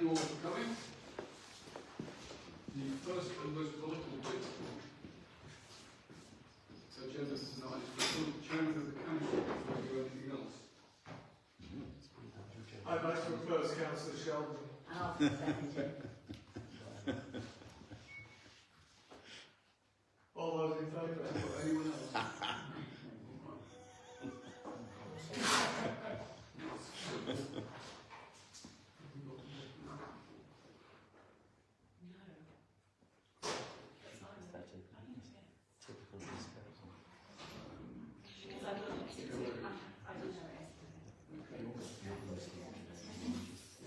thank you all for coming. The first and most vital bit of the agenda tonight is to the chairman of the council before we do anything else. I'd like to propose Councillor Sheldon. I'll second it. All those in favour? Anyone else?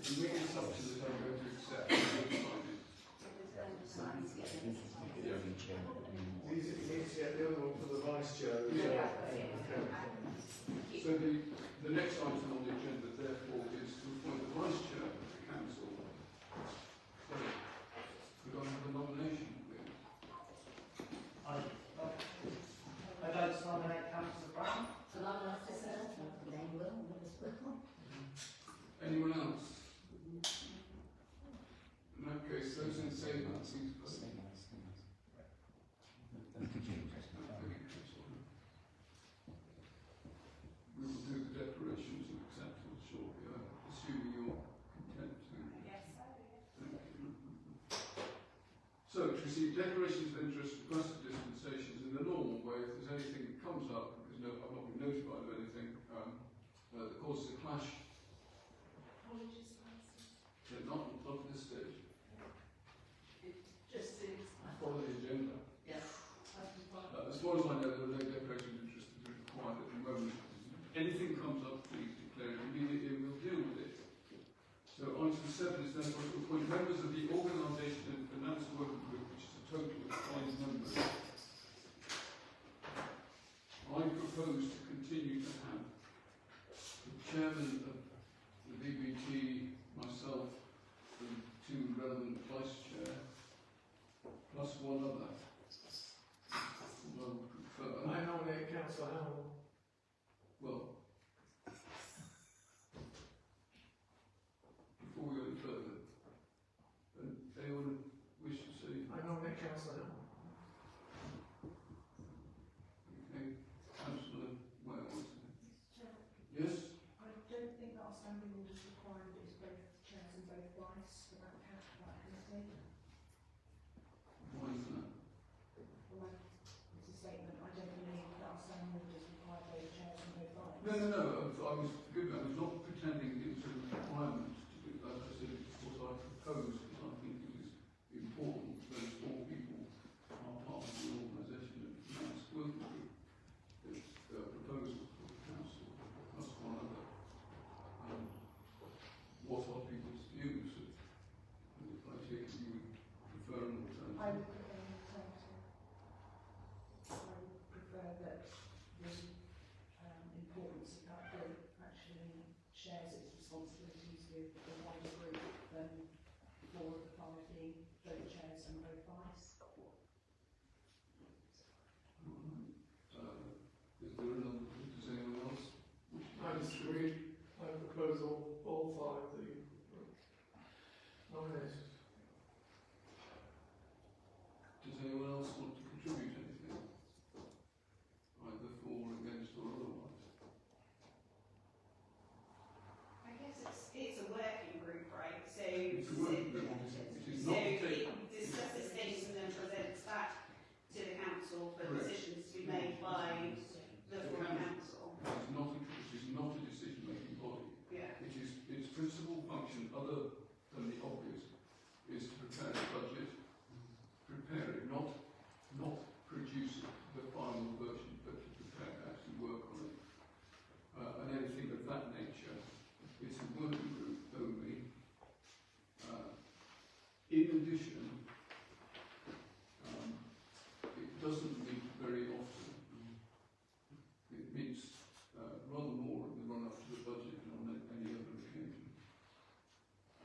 The main assumption that I'm going to accept is He needs to get the other one for the vice chair. So the next item on the agenda, therefore, is to appoint the vice chair of the council. So, could I have a nomination, please? I'd like to nominate Councillor Brown. Shall I ask to say that? Then will, Miss Whittle. Anyone else? In that case, those in favour, please vote. We will do the declarations of acceptance shortly, assuming you're content to. Yes. Thank you. So, to receive declarations of interest, requested dispensations in the normal way. If there's anything that comes up, because I've not been notified of anything that causes a clash, Apologies, they're not at this stage. it just is. Follow the agenda. Yes. As far as I know, there are no declarations of interest that are required at the moment. Anything comes up, please declare it immediately and we'll deal with it. So item 7 is therefore to appoint members of the Organisation and Finance Working Group, which is a total of 5 members. I propose to continue to have the chairman of the VBT, myself, and 2 relevant vice chair, plus 1 other. Although I would prefer. I nominate Councillor Howell. Well, before we go any further, anyone wish to say? I nominate Councillor Howell. Okay, Councillor Wales. Yes? I don't think that our standing orders require that it's both chairs and both vice for that committee. Why is that? Well, it's a statement. I don't believe that our standing orders require both chairs and both vice. No. I was not pretending it was a requirement to do that. I said it's what I propose because I think it is important that those 4 people are part of the organisation and finance working group. It's a proposal for the council plus 1 other. What are people's views? I take it you would prefer an alternative. I would prefer an alternative. I would prefer that the importance of that group actually shares its responsibilities with the wider group than 4 of the 5 being both chairs and both vice. Is there another? Does anyone else? I disagree. I propose all 5 that you nominated. Does anyone else want to contribute anything? Either for, against, or otherwise? I guess it's a working group, right? So It's a working group. It is so not it taken. discusses things and then presents back to the council for Correct. decisions to be made by the full council. It is not a decision-making body. Yeah. Its principal function, other than the obvious, is to prepare a budget, prepare it, not produce the final version, but to prepare, actually work on it. And anything of that nature, it's a working group only. In addition, it doesn't meet very often. It meets rather more in the run-up to the budget than on any other occasion.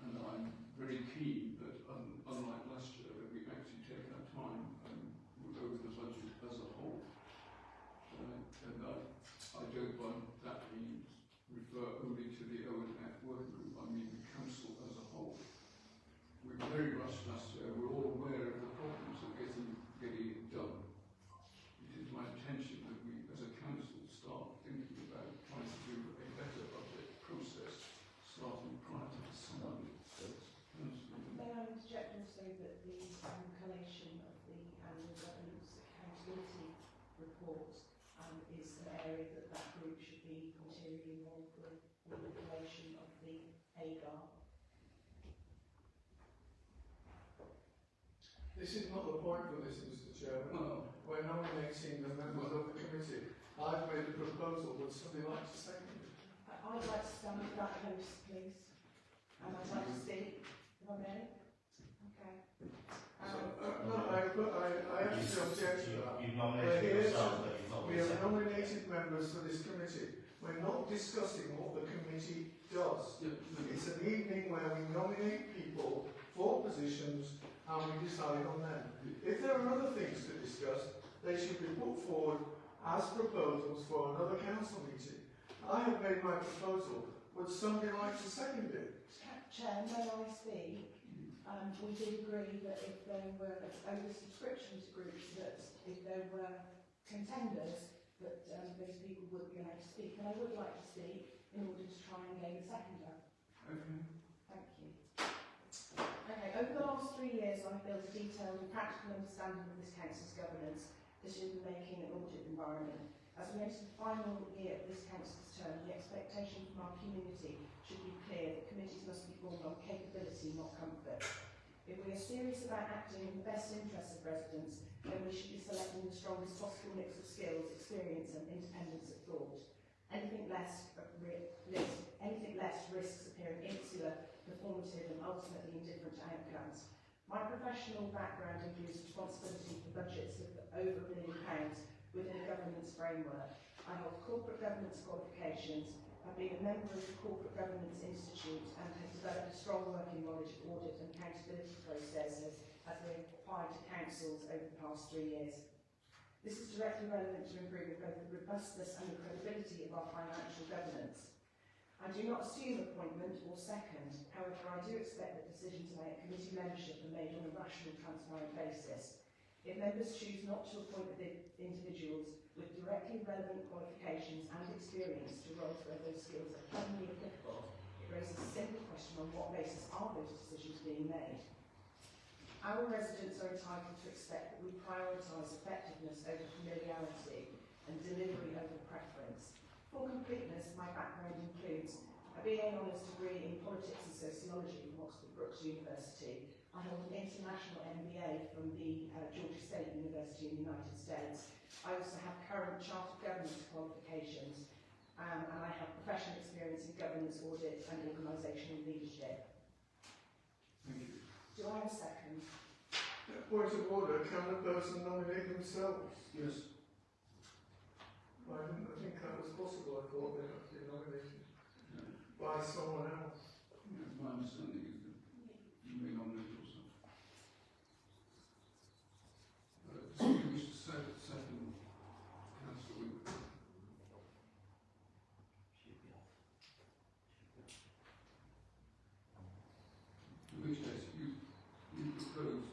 And I'm very keen that, unlike last year, This is not the point for this, Mr. Chairman. Well, We're nominating the members of the committee. I've made a proposal. Would somebody like to second it? I'd like to stand for that post, please. And I'd like to speak, if I may. Okay. No, I actually object to that. You've We're nominated here yourself, to- but you've not We been have seconded. nominated members for this committee. We're not discussing what the committee does. yeah, It's an evening where we nominate people for positions and we decide on them. If there are other things to discuss, they should be put forward as proposals for another council meeting. I have made my proposal. Would somebody like to second it? Chair, may I speak? We did agree that if there were oversubscription to groups, that if there were contenders, that those people would be allowed to speak. And I would like to speak in order to try and gain a seconder. okay. Thank you. Okay, over the last 3 years I've built a detailed and practical understanding of this council's governance, decision-making and audit environment. As we enter the final year of this council's term, the expectation from our community should be clear that committees must be formed on capability, not comfort. If we are serious about acting in the best interests of residents, then we should be selecting the strongest possible mix of skills, experience and independence of thought. Anything less risks appearing insular, performative and ultimately indifferent to outcomes. My professional background includes responsibility for budgets of over £1 million within a governance framework. I hold corporate governance qualifications, have been a member of the Corporate Governance Institute and have developed a strong working knowledge of audit and accountability processes as they apply to councils over the past 3 years. This is directly relevant to improving both the robustness and the credibility of our financial governance. I do not assume appointment or second, however I do expect that decisions about committee membership are made on a rational, transparent basis. If members choose not to appoint the individuals with directly relevant qualifications and experience to roles where those skills are plainly applicable, it raises a simple question on what basis are those decisions being made. Our residents are entitled to expect that we prioritise effectiveness over familiarity and delivery over preference. For completeness, my background includes a BA Honours degree in Politics and Sociology from Oxford Brookes University. I hold an international MBA from the Georgia State University in the United States. I also have current Chartered Governance qualifications and I have professional experience in governance, audit and organisational leadership. Thank you. Do I have a second? Point of order, can the person nominate themselves? Yes. I didn't think that was possible. I thought they had to be nominated No. by someone else. Yeah, my understanding is that you may nominate yourself. Does somebody wish to second Councillor Winkler? In which case, you propose.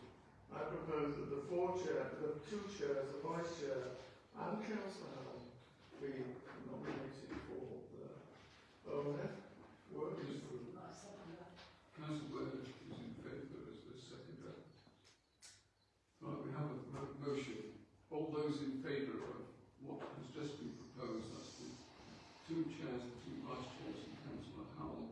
I propose that the two chairs, the vice chair and councillor Allen be nominated for the ONF workers group. Councillor Blair is in favour as the seconder. Right, we have a motion. All those in favour of what has just been proposed, that's the 2 chairs, the 2 vice chairs and Councillor Howell,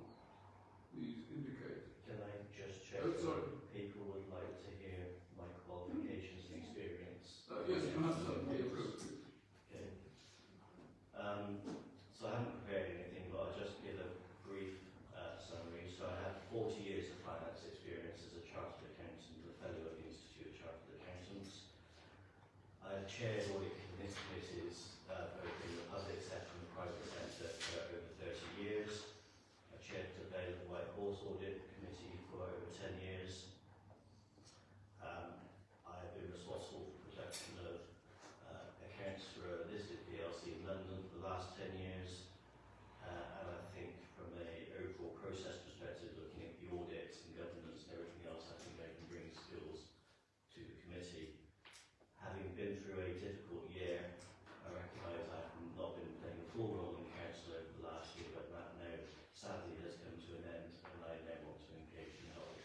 please indicate. Can I just check Oh, sorry. if people would like to hear my qualifications and experience? Yes, perhaps that would be appropriate. Okay. So I haven't prepared anything, but I'll just give a brief summary. So I have 40 years of finance experience as a chartered accountant, a fellow of the Institute of Chartered Accountants. I've chaired audit committees both in the public sector and the private sector for over 30 years. I chaired the Vale of White Horse Audit Committee for over 10 years. I've been responsible for production of accounts for a listed PLC in London for the last 10 years. And I think from a overall process perspective, looking at the audit and governance and everything else, I think I can bring skills to the committee. Having been through a difficult year, I recognise I've not been playing a full role in council over the last year, but that now sadly has come to an end, and I now want to engage in health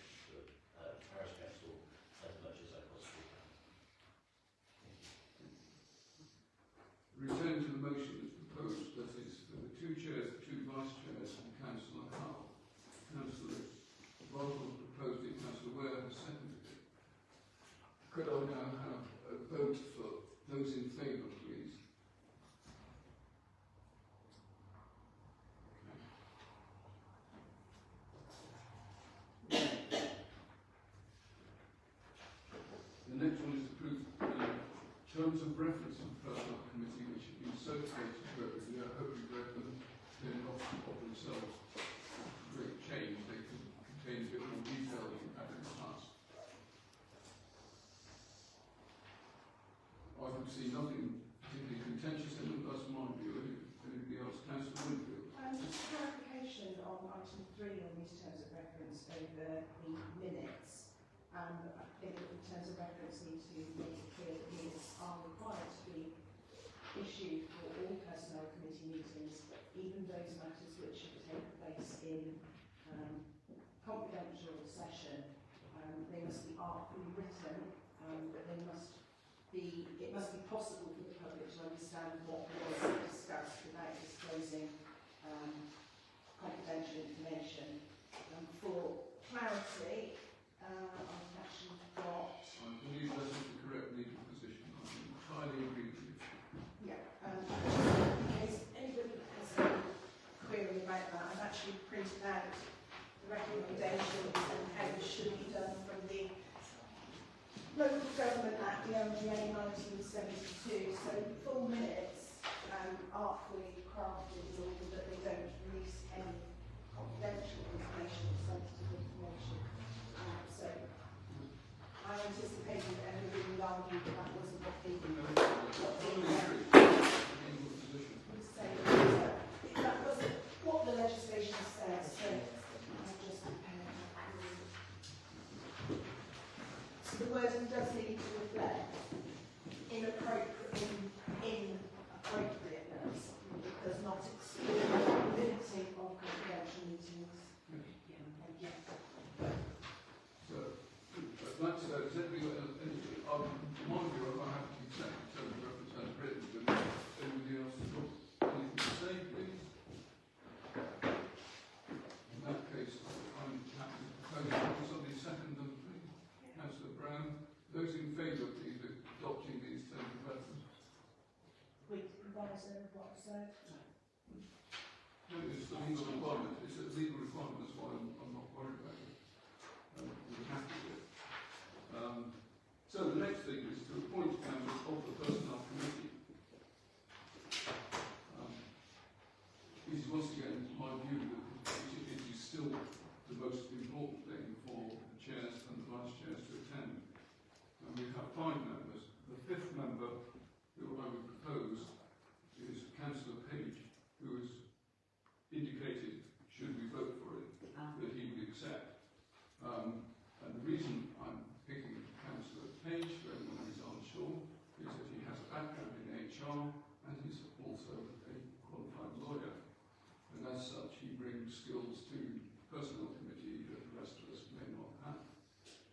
terms of reference of the Personnel Committee, which have been circulated to everybody, I hope you've read them. They're not of themselves great change. They can contain a bit more detail than we've had in the past. I would see nothing particularly contentious in them. That's my view. Anybody else? Councillor Winfield. Just a clarification on item 3 on these terms of reference over the minutes. I think that the terms of reference need to make it clear that minutes are required to be issued for all personnel committee meetings, even those matters which have taken place in confidential session. They must be artfully written, but they must be, it must be possible for the public to understand what was discussed without disclosing confidential information. For clarity, I've actually got... I believe that is the correct legal position. I entirely agree with you. Yeah, in case anybody has any query about that, I've actually printed out the recommendations and how this should be done from the Local Government Act, the LGA 1972. So full minutes artfully crafted in order that they don't release any confidential information or sensitive information. So I anticipated that everybody would argue that that wasn't what the that wasn't what the legislation says, so I've just prepared that. So the wording does need to reflect inappropriateness. It does not exclude the validity of confidential meetings. Thank you. So, that's everybody got anything? My view, I'm happy to accept the terms of reference as written, but anybody else has got anything to say, please? In that case, I'm happy to propose. Can somebody second them, please? Councillor Brown. Those in favour, please, of adopting these terms of reference? With proviso of what I said. No, it's a legal requirement. It's a legal requirement, that's why I'm not worried about it. We're happy with it. So the next thing is to appoint members of the Personnel Committee. This is once again my view that it is still the most important thing for the chairs and the vice chairs to attend. And we have 5 members. The 5th member who I would propose is Councillor Page, who has indicated, should we vote for it, that he would accept. And the reason I'm picking Councillor Page, for anyone who's unsure, is that he has a background in HR and he's also a qualified lawyer. And as such, he brings skills to the Personnel Committee that the rest of us may not have.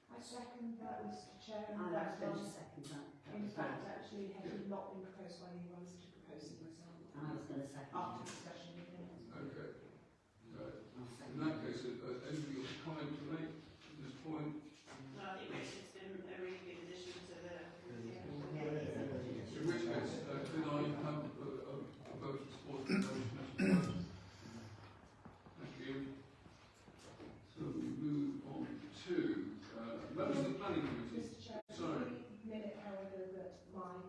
I second that, Mr. Chair. I And was that going to was, second that. in fact, actually had not been proposed by anyone, I was to propose it myself. I was going to second After that. discussion with him. Okay. I'll second In that case, anybody got a comment to make at this point? No, I think Richard's been a really good addition to the committee. In which case, could I have a vote of support for the motion as proposed? Thank you. So we move on to members of the Planning Committee. Mr. Chair, Sorry. minute, however, that my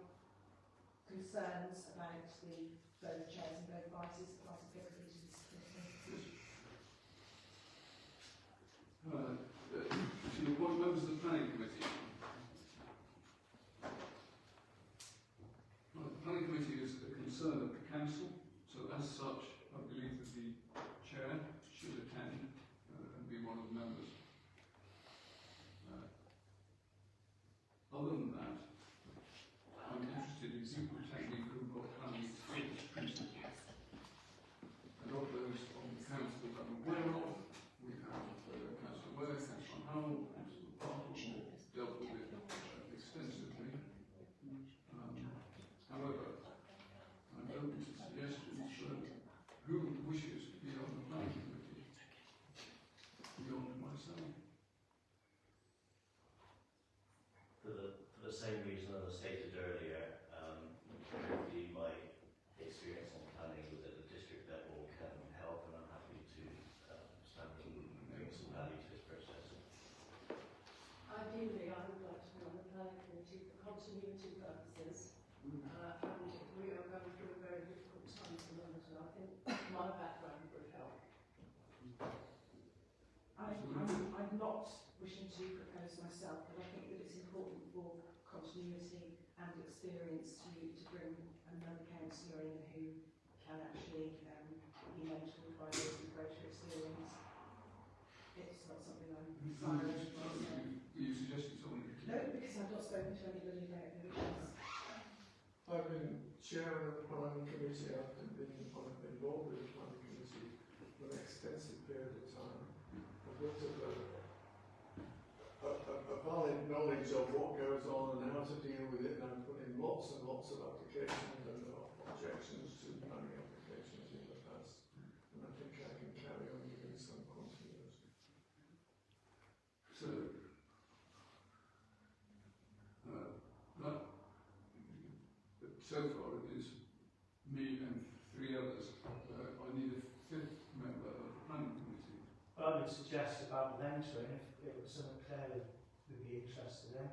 concerns about both chairs and both vices are not applicable to this committee. To appoint members of the Planning Committee. Right, the Planning Committee is a concern of the Council, so as such, I believe that the Chair should attend and be one of the members. Other than that, I'm interested in people attending who've got planning experience. And of those on the Council that I'm aware of, we have Councillor Ware, Councillor Howell, Councillor Parker, dealt with it extensively. However, I'm open to suggestions for who wishes to be on the Planning Committee beyond myself. For the same reason that I stated earlier, hopefully my experience on planning at the district level can help, and I'm happy to stand and bring some value to this process. Ideally, I would like to be on the planning committee for continuity purposes, wishing to propose myself, but I think that it's important for continuity and experience to bring another councillor in who can actually be mentored by those with greater experience. It's not something I'm firing myself. Were you suggesting someone? No, because I've not spoken to anybody about who it is. I've been chairman of the planning committee, I've been involved with the planning committee for an extensive period of time. I've looked at a valid knowledge of what goes on and how to deal with it, and I've put in lots and lots of applications and objections to planning applications in the past, and I think I can carry on giving some continuity. So, so far it is me and 3 others. I need a 5th member of the planning committee. Well, I would suggest about mentoring, if it was something Claire would be interested in.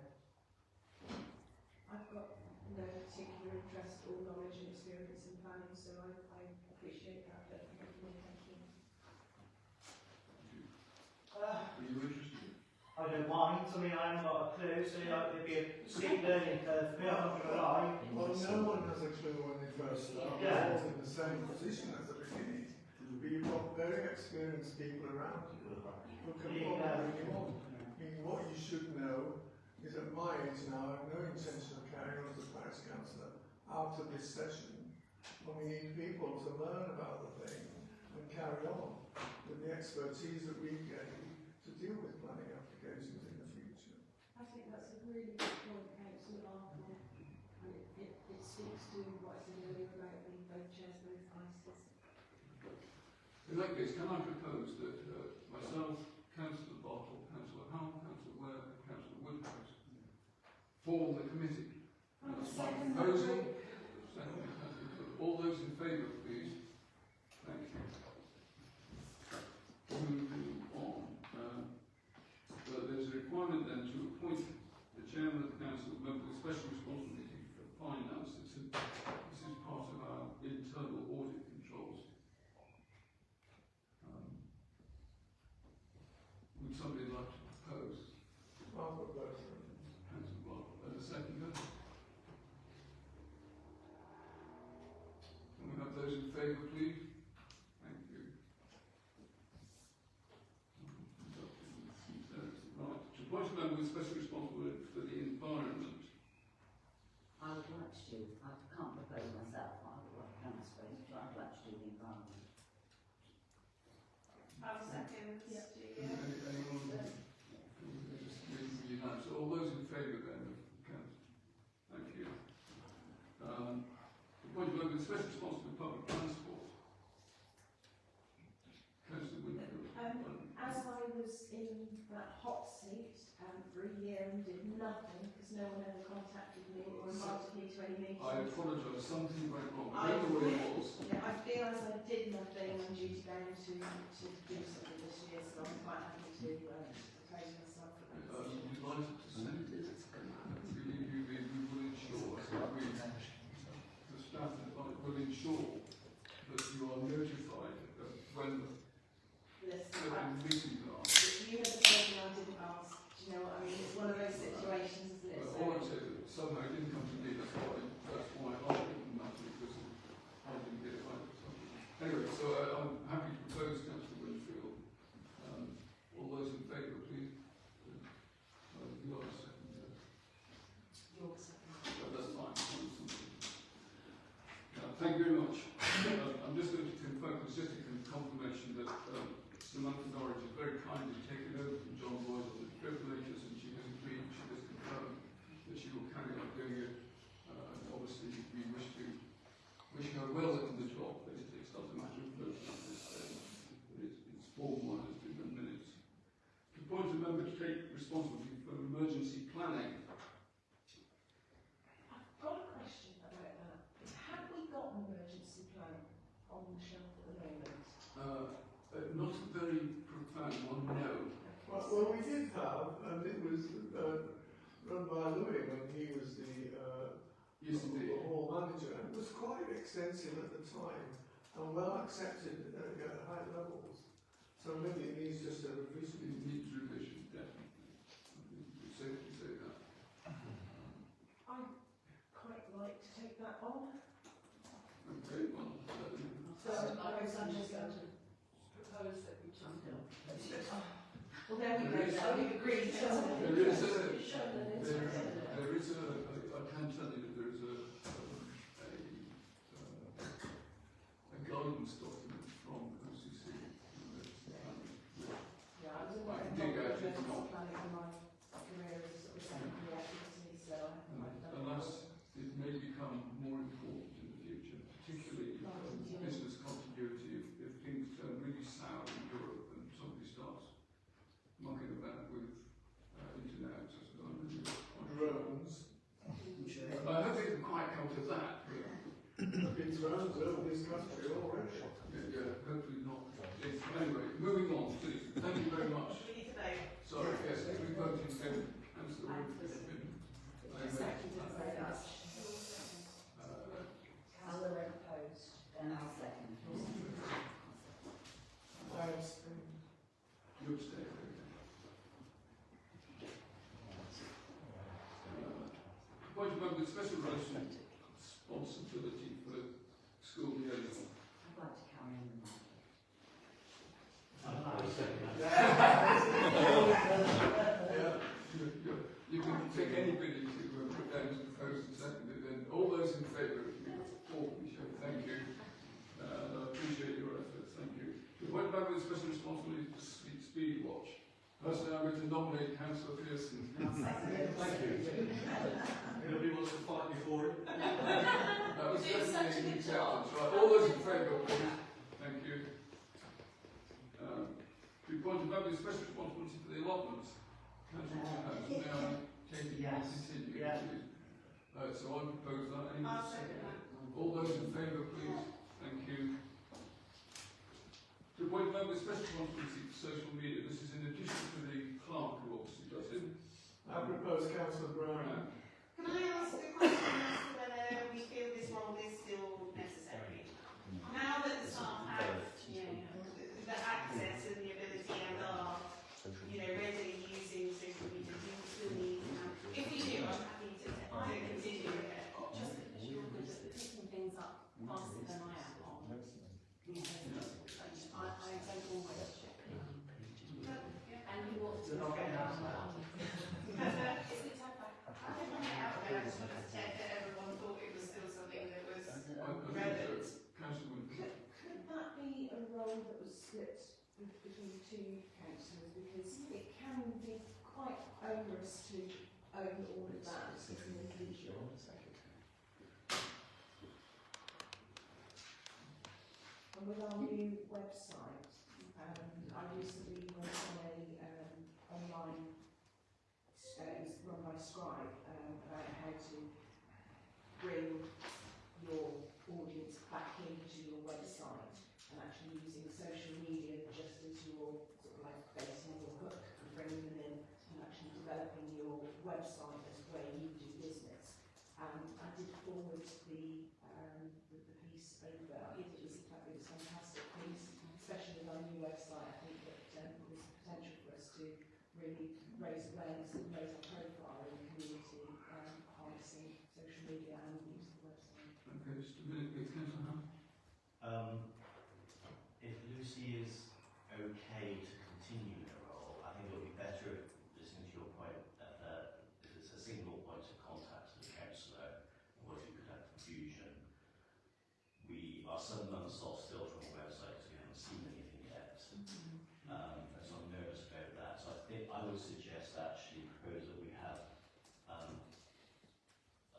I've got no particular interest or knowledge and experience in planning, so I appreciate that, but thank you. Are you interested? I don't mind, I mean, I haven't got a clue, so it'd be a steep learning curve for me, I'm not going to lie. Well, no one has a clue when they first start. Yeah. They're all in the same position at the beginning. But you've got very experienced people around you who can probably bring you on. I mean, what you should know is at my age now, I have no intention of carrying on as a parish councillor after this session. And we need people to learn about the thing and carry on with the expertise that we gain to deal with planning applications in the future. I think that's a really good point, Councillor Arthur, and it speaks to what I said earlier about the both chairs, both ices. In that case, can I propose that myself, Councillor Bartle, Councillor Howell, Councillor Ware and Councillor Woodhouse form the committee? That's my proposal. Second, Councillor Cook. All those in favour, please. Thank you. Moving on. There's a requirement then to appoint the chairman of the council, member with special responsibility for finance. This is part of our internal audit controls. Would somebody like to propose? I'll propose. Councillor Bartle. And a seconder? Can we have those in favour, please? Thank you. Right. To appoint a member with special responsibility for the environment. I would like to do, I can't propose myself, I would like council, but I'd like to do the environment. I'll second. Yeah. Anyone? So all those in favour then of council? Thank you. Appoint a member with special responsibility for public transport. Councillor Winfield. As I was in that hot seat for a year and did nothing because no one ever contacted me or invited me to any meetings. I apologise, something went wrong. I don't know what it was. Yeah, I feel as I did nothing and I'm due to go to do something this year, so I'm quite happy to propose myself for that position. Delighted to say we will ensure, the staff will ensure that you are notified of when Listen, certain meetings are. you had the question I didn't ask. Do you know what I mean? It's one of those situations, isn't it? All I'm saying is that somehow it didn't come to me, that's why I didn't matter, because I didn't get it right. Anyway, so I'm happy to propose Councillor Winfield. All those in favour, please. You are a second. You're second. That's fine. Thank you very much. I'm just going to confirm, it's just a confirmation that Samantha Norwich has very kindly taken over from John Boyd on the defibrillator, and she has agreed, she has confirmed that she will carry on doing it. Obviously, we wish her well in the job, but it's not a matter of motion at this stage. It's formalised in the minutes. To appoint a member to take responsibility for emergency planning. I've got a question about that. Have we got an emergency plan on the shelf at the moment? Not a very profound one, no. Well, we did have, and it was run by Louis when he was the hall manager. It was quite extensive at the time and well accepted at high levels. So maybe it needs just a revision. It needs revision, definitely. Well, there we go, There is- now we've agreed. There is a, Show them it. there is a, I can tell you that there is a guidance document from OCC. Yeah, I was in I my can dig out if environmental not. planning in my career as a sort of secondary activity, so I haven't quite done Unless it. it may become more important in the future, particularly business continuity, if things turn really sour in Europe and somebody starts mucking about with internet access. Drones. I don't think it can quite come to that, but Been drones over this country already. yeah, hopefully not. Anyway, moving on, please. Thank you very much. We need to vote. Sorry, yes, we voted in favour. Councillor Wood. Seconded very much. Colour opposed, then I'll second. You abstain, okay. Point about the special responsibility for school liaison. I'd like to carry on with You can take anybody to put down as proposed and seconded, then all those in favour, if you formally show thank you. I appreciate your efforts, thank you. The point about the special responsibility for Speedy Watch. Personally, I'm going to nominate Councillor Pearson. Thank you. Nobody wants to fight me for it? That was You're doing such a definitely good acceptance, job. right? All those in favour, please. Thank you. To point about the special responsibility for the allotments. Councillor Woodhouse, may I take it Yes. continue, Yeah. please? So I propose that. Any I'll second that. all those in favour, please. Thank you. To point about the special responsibility for social media. This is in addition to the clerk who obviously does it. I propose Councillor Brown. Can I ask a question as to whether we feel this role is still necessary? Now that the staff have, the access and the ability and are, readily using social media, do we still need, if we do, I'm happy to continue with it. Just because you're good at picking things up faster than I am on. I don't always check. And you ought to. They're not getting out of that. Is it type back? I don't want it out there, I just wanted to check that everyone thought it was still something that was I think so. relevant. Councillor Woodhouse. Could that be a role that was split between two councillors, because it can be quite onerous to own all of that as an individual. And with our new website, I recently went on a online, it was run by Scribe, about how to bring your audience back into your website and actually using social media just as your sort of like base on your hook and bringing them in and actually developing your website as a way you do business. I did forward the piece over. I think it was a fantastic piece, especially with our new website. I think that there's potential for us to really raise awareness and raise our profile in the community, harnessing social media and use the website. Okay, just a minute, please, Councillor Hunt. If Lucy is okay to continue in her role, I think it would be better, listening to your point, if it's a single point of contact to the councillor, or if you could have confusion. We are some months off still from the website because we haven't seen anything yet. And so I'm nervous about that. So I think I would suggest actually propose that we have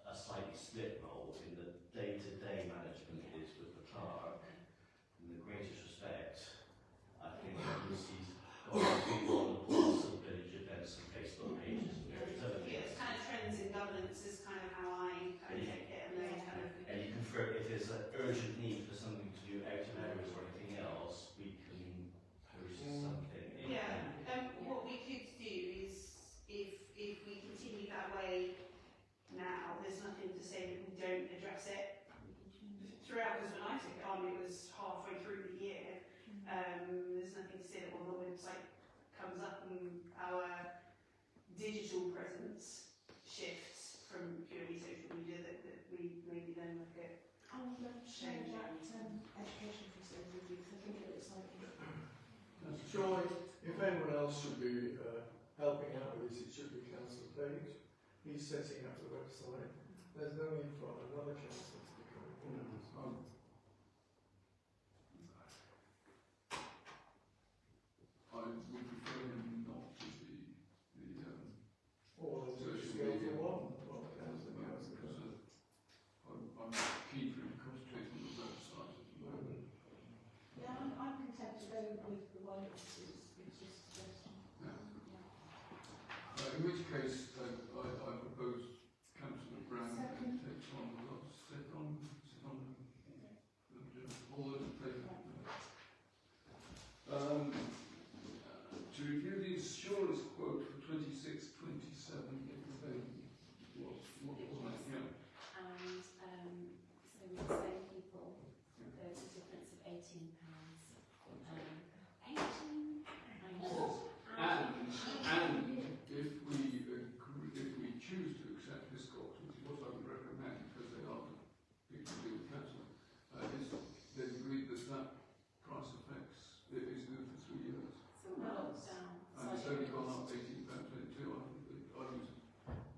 a slightly split role in the day-to-day management is with the clerk. In the greatest respect, I think Lucy's got to be on the pulse of village events and Facebook pages and various other Yeah, things. it's kind of trends in governance is kind of how I kind of take it, and then kind of. And you can throw, if there's an urgent need for something to do out of hours or anything else, we can post something. Yeah, what we could do is, if we continue that way now, there's nothing to say that we don't address it throughout, because when I took it on, it was halfway through the year. There's nothing to say that when the website comes up and our digital presence shifts from purely social media, that we maybe then look at. I'll share that education facility with you, because I think it looks like it. Joy, if anyone else should be helping out with this, it should be Councillor Page. He's setting up the website. There's no need for another councillor to be coming forward. I would prefer him not to be the Or there's a social scale media for one councillor. because I'm keen for him to concentrate on the website at the moment. Yeah, I'm content to go with the one it's just a suggestion. Yeah. Yeah. In which case, I propose Councillor Brown takes on the sit on all those in favour. To review the insurance quote for 26-27, what was that? Yeah. And so we were saying people, there was a difference of £18. £18? And if we choose to accept this cost, which is what I would recommend because they are the people who do the council, is they've agreed that that price affects is good for 3 years. So we're locked down. And it's only gone up £18.22. I was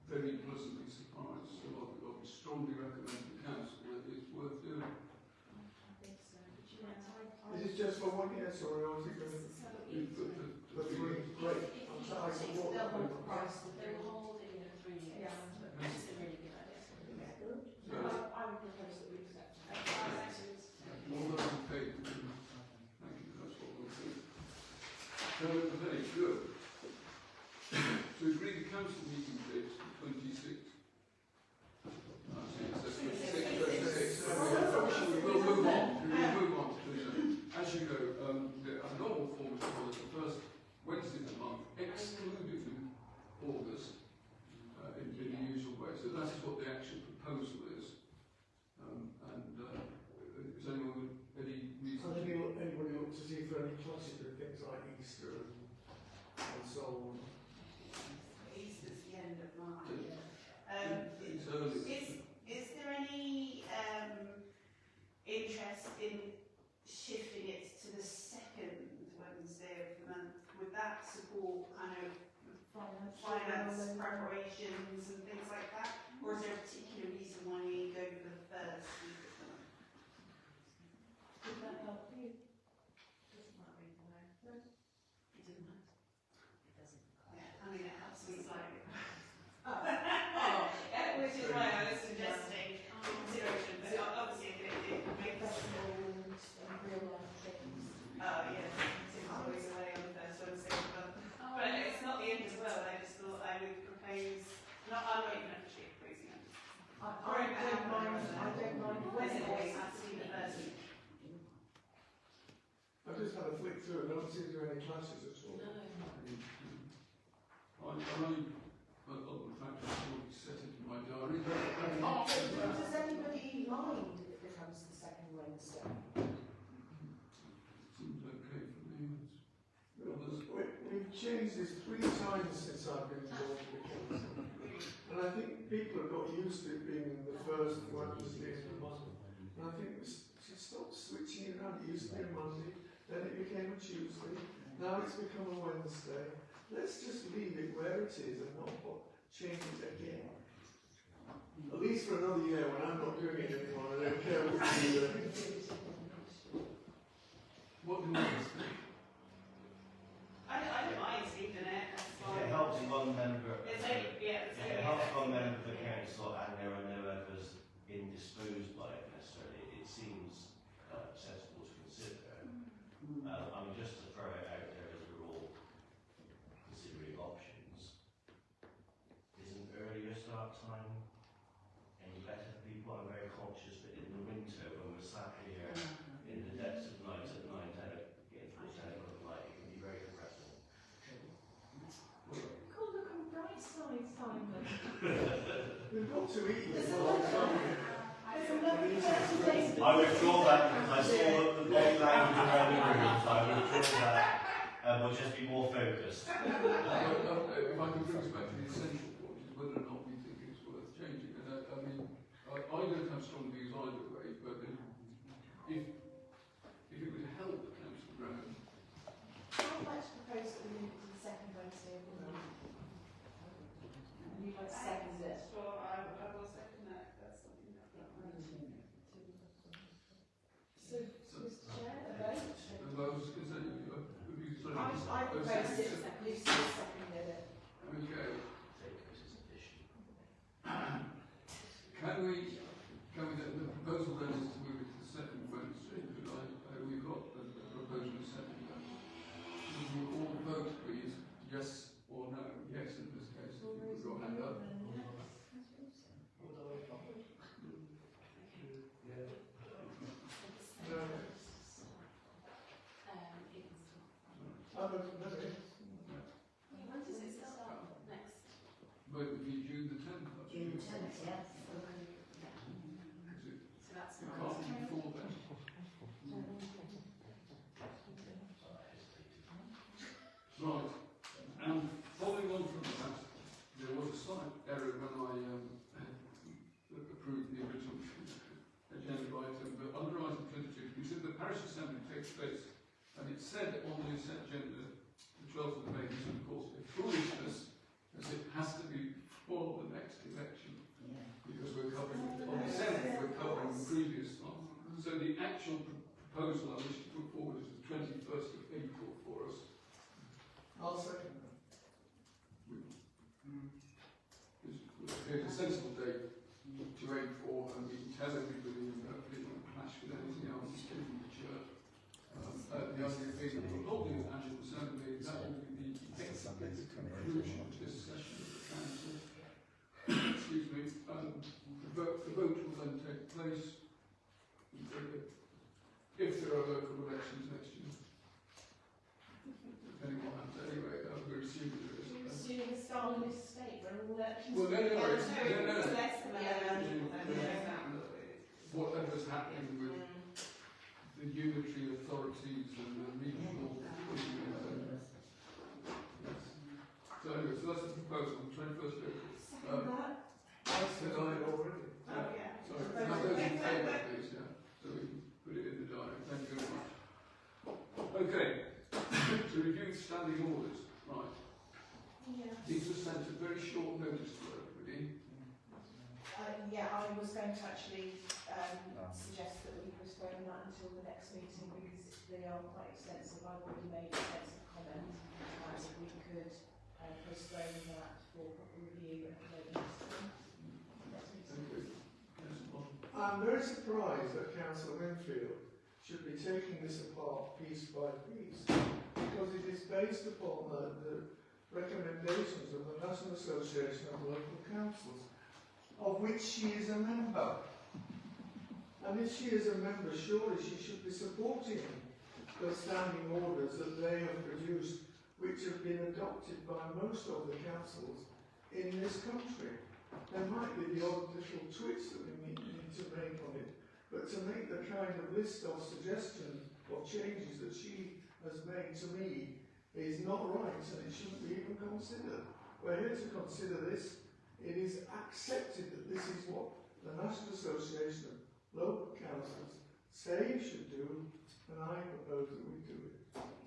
very pleasantly surprised. So I would strongly recommend to the council that it's worth doing. I think so. Would you like to? Is it just for 1 year, sorry, or is it going to for 3? Great. I support that. They will hold it for 3 years. Yeah. Which is a really good idea. So, I would propose that we accept it. all those in favour? Thank you, that's what we'll do. So, very good. So, agree the council meeting dates for 26th. We'll move on. As you know, the normal form is for the first Wednesday of the month, excluding August, in the usual way. So that is what the actual proposal is. Is anyone with any reason? Has anybody looked to see for any clashes with things like Easter and so on? Easter's the end of March. It's early. Is there any interest in shifting it to the second Wednesday of the month? Would that support kind of finance preparations and things like that? Or is there a particular reason why you go for the first week of the month? Would that help you? Doesn't matter either way. It doesn't matter. It doesn't. Yeah, I mean, it helps me slightly. Oh, Which is why I was suggesting consideration, but obviously if it makes... and real life things. Oh, yeah, Tim's always away on the first Wednesday of the month. But it's not the end of the world, I just thought I would propose... I'm not even actually proposing it. I don't mind Does it always have to be the first week? I just had a flick through and don't see there any clashes at all. No. Other than the fact I've already set it in my diary. Does anybody mind if it becomes the second Wednesday? Seems okay for me. Others? We've changed this 3 times since I've been involved with the council. And I think people have got used to it being the first Wednesday of the month. And I think we should stop switching it around. It used to be a Monday, then it became a Tuesday, now it's become a Wednesday. Let's just leave it where it is and not change it again. At least for another year when I'm not doing it anymore, I don't care what you do. What do you think? I don't mind leaving it, that's If fine. it helps one member, It's only, yeah, it's if only... it helps one member of the council and there are no others indisposed by it necessarily, it seems sensible to consider. I mean, just to throw it out there as we're all considering options, is an earlier start time any better for people? I'm very conscious that in the winter when we're sat here in the depths of night at 9, 10, getting towards 10 o'clock at night, it can be very depressing. Call the bright side, Simon. We've got to eat There's it. a lot of 30 days. I withdraw that because I saw the body language around the room, so I withdraw that and we'll just be more focused. If I can bring us back to the essential point, is whether or not we think it's worth changing. And I don't have strong views either way, but if it would help Councillor Brown, I'd like to propose that we move it to the second Wednesday of the month. second it. Sure, I will second that. That's something that I think. So, Mr Chair, a vote? Those, is there, I proposed it, Lucy seconded it. Okay. Can we, the proposal then is to move it to the second Wednesday, but we've got a proposal of second Wednesday. Would you all vote, please, yes or no? Yes, in this case, if you put your hand up. No. I'm a, no, When does it start next? But it would be June the 10th, I June the think. 10th, yes. Because So that's it fine. can't be before then. Right, and following on from that, there was a slight error when I approved the original agenda item, but under item 22, we said the parish assembly takes place, and it said on the agenda, the 12th of May, this is of course a foolishness, as it has to be before the next election, Yeah. because we're covering, on the 7th, we're covering the previous one. So the actual proposal I wish to put forward is the 21st of April for us. I'll second that. It's a sensible date to aim for, and we can tell everybody and hopefully it won't clash with anything else in the church. The idea being that we're holding an annual assembly, that will be the conclusion of this session of the council. Excuse me. The vote will then take place if there are local elections next year. Depending on that, anyway, we're assuming there is. Assuming a Stalinist state where all elections. Well, anyway, It's less than whatever's happening with the unitary authorities and the regional. So anyway, so that's the proposal, 21st of April. Second that? I said I already. Oh, yeah. Sorry, now those in favour, please, yeah. So we can put it in the diary. Thank you very much. Okay, to review standing orders, right. Yes. These were sent at very short notice to everybody. Yeah, I was going to actually suggest that we postpone that until the next meeting because they are quite extensive. I've already made extensive comments. If we could postpone that for proper review at the next meeting. Thank you. Yes, Bob. I'm very surprised that Councillor Winfield should be taking this apart piece by piece because it is based upon the recommendations of the National Association of Local Councils, of which she is a member. And if she is a member, surely she should be supporting the standing orders that they have produced, which have been adopted by most of the councils in this country. There might be the odd little tweaks that we need to make on it, but to make the kind of list of suggestions of changes that she has made to me is not right, and it shouldn't be even considered. We're here to consider this. It is accepted that this is what the National Association of Local Councils say you should do, and I propose that we do it.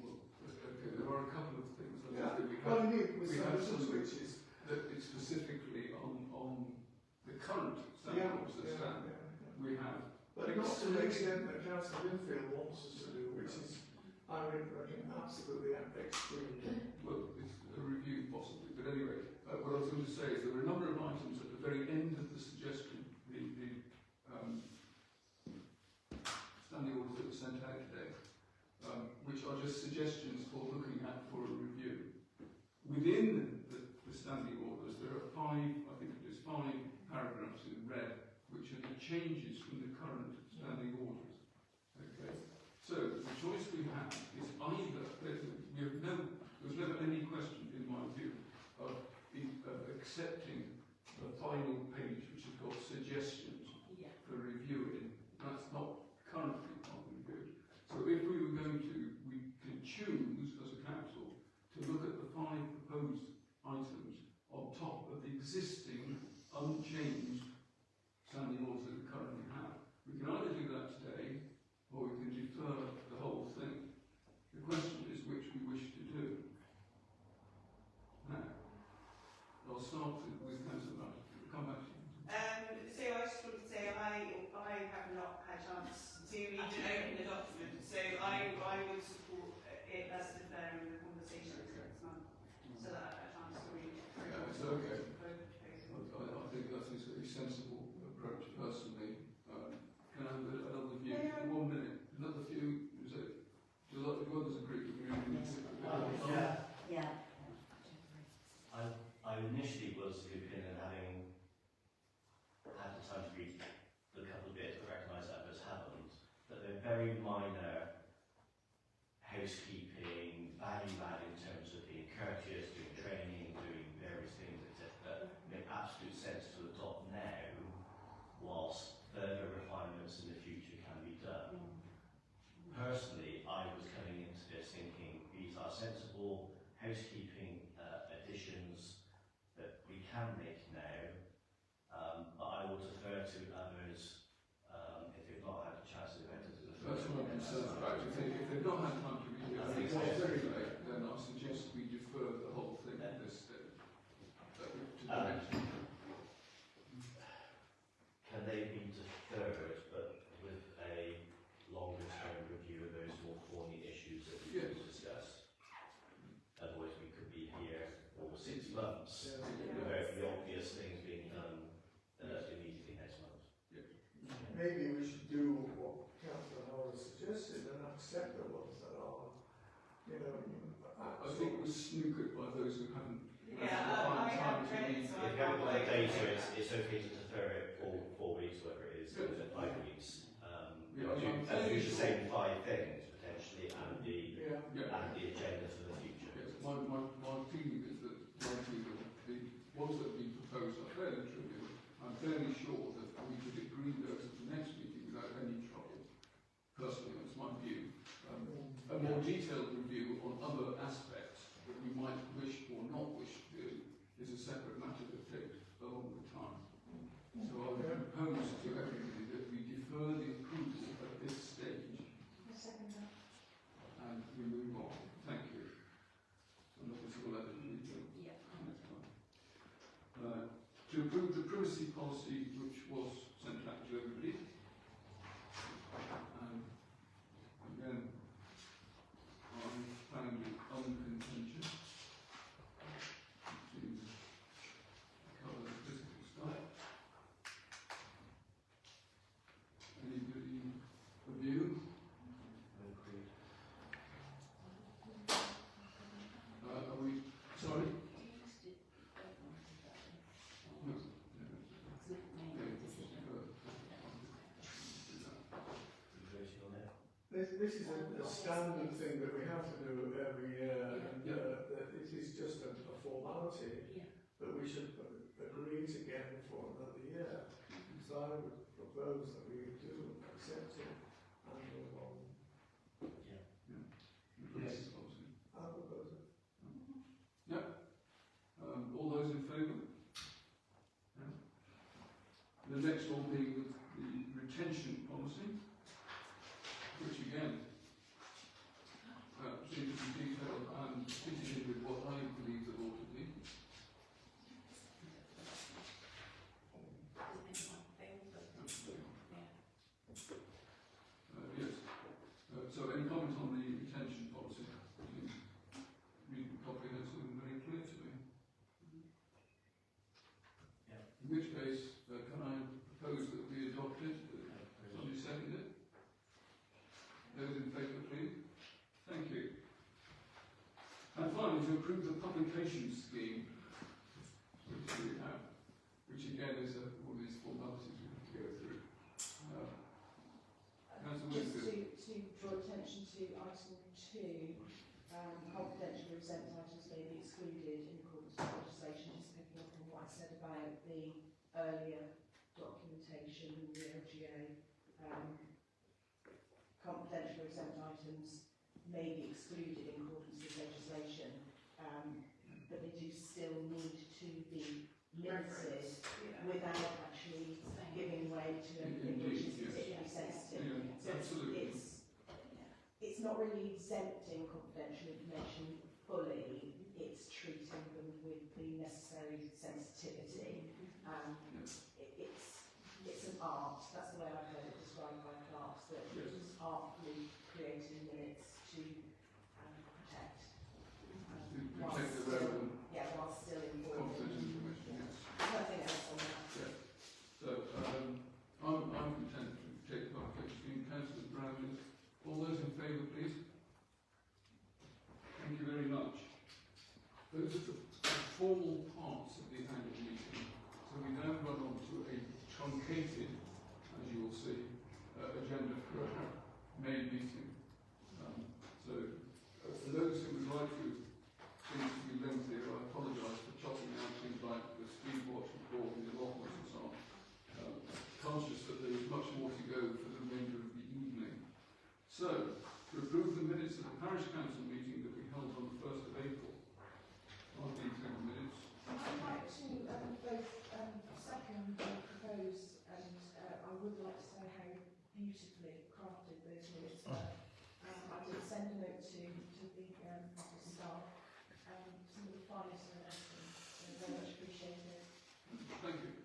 Well, okay, there are a couple of things I Yeah, think that but indeed, with we some have little some switches. that it's specifically on the current standing orders that stand. We have. But not to the extent that Councillor Winfield wants us to do, which is, I reckon, absolutely extreme. Well, it's a review possibly, but anyway, what I was going to say is there were a number of items at the very end of the suggestion, the standing orders that were sent out today, which are just suggestions for looking at for a review. Within the standing orders, there are five paragraphs in red, which are the changes from the current standing orders. Okay, so the choice we have is either there was never any question in my view of accepting the final page which has got suggestions for reviewing. That's not currently reviewed. So if we were going to, we can choose as a council to look at the five proposed items on top of the existing unchanged standing orders that we currently have. We can either do that today or we can defer the whole thing. The question is which we wish to do. I initially was of the opinion, having had the time to read the couple of bits, but recognise that others haven't, that they're very minor housekeeping, value add in terms of being courteous, doing training, doing various things, etc., that make absolute sense to adopt now, whilst further refinements in the future can be done. Personally, I was coming into this thinking these are sensible housekeeping additions that we can make now, but I will defer to others if they've not had a chance to enter to the That's what I'm concerned about. If they've not had time to read it, I think it's very late, then I suggest we defer the whole thing at this stage. To the next meeting. Can they be deferred, but with a longer term review of those more thorny issues that we Yes. discussed? Otherwise we could be here for 6 months, Yeah. without the obvious things being done immediately next month. Maybe we should do what Councillor Howard suggested and accept the ones that are, I think it was snookered by those who haven't I time haven't to read read. it, so If you haven't got the data, it's okay to defer it for 4 weeks, whatever it is, Good. 5 weeks. Yeah, I'm And fairly do the sure. same 5 things potentially, and the agenda for the future. Yes, my feeling is that likely that the ones that have been proposed are fairly trivial. I'm fairly sure that we could agree those at the next meeting without any trouble. Personally, that's my view. A more detailed review on other aspects that we might wish or not wish to do is a separate matter that takes a longer time. So I would propose to everybody that we defer the approval at this stage I second that. and we move on. Thank you. And obviously we'll have it read them Yeah. next time. To approve the privacy policy which was sent out to everybody. Again, I found it uncontentious. It seems to cover the physical stuff. Anybody review? Are we, sorry? No. This is a standard thing that we have to do every year, and that it is just a formality, but we should agree it again for another year. So I would propose that we do accept it and move on. Yes. Obviously. I'll propose it. All those in favour? Yeah. The next one being the retention policy, which again seems to be detailed and fitting in with what I believe it ought to be. Yes. So any comment on the retention policy? Read the comprehensive and very clear to me. In which case, can I propose that we adopt it? Somebody second it? Those in favour, please. Thank you. And finally, to approve the publication scheme, which we have, which again is all these formalities we have to go through. Just to draw attention to item 2, confidential or exempt items may be excluded in accordance with legislation, just picking up on what I said about the earlier documentation and the LGA. Confidential or exempt items may be excluded in accordance with legislation, but they do still need to be limited without actually giving way to anything which is particularly sensitive. So Absolutely. it's not really exempting confidential information fully, it's treating them with the necessary sensitivity. It's an art, that's the way I've heard it described by class, that it's artfully creating minutes to protect. Protect the relevant While still informing. confidential information, yes. Nothing else on that. Yeah. So, I'm content to take the publication scheme. Councillor Brown, all those in favour, please. Thank you very much. Those are the formal parts of the annual meeting. So we now run on to a truncated, as you will see, agenda for our May meeting. For those who would like things to be lengthier, I apologise for chopping out things like the speed watch report and the allotments and so on. Conscious that there is much more to go for the remainder of the evening. So, to approve the minutes of the Parish Council meeting that we held on the 1st of April. I'll be through the minutes. I'd like to both second and propose, and I would like to say how beautifully crafted those minutes were. I did send a note to the staff, some of the finest of the so very much appreciated. Thank you.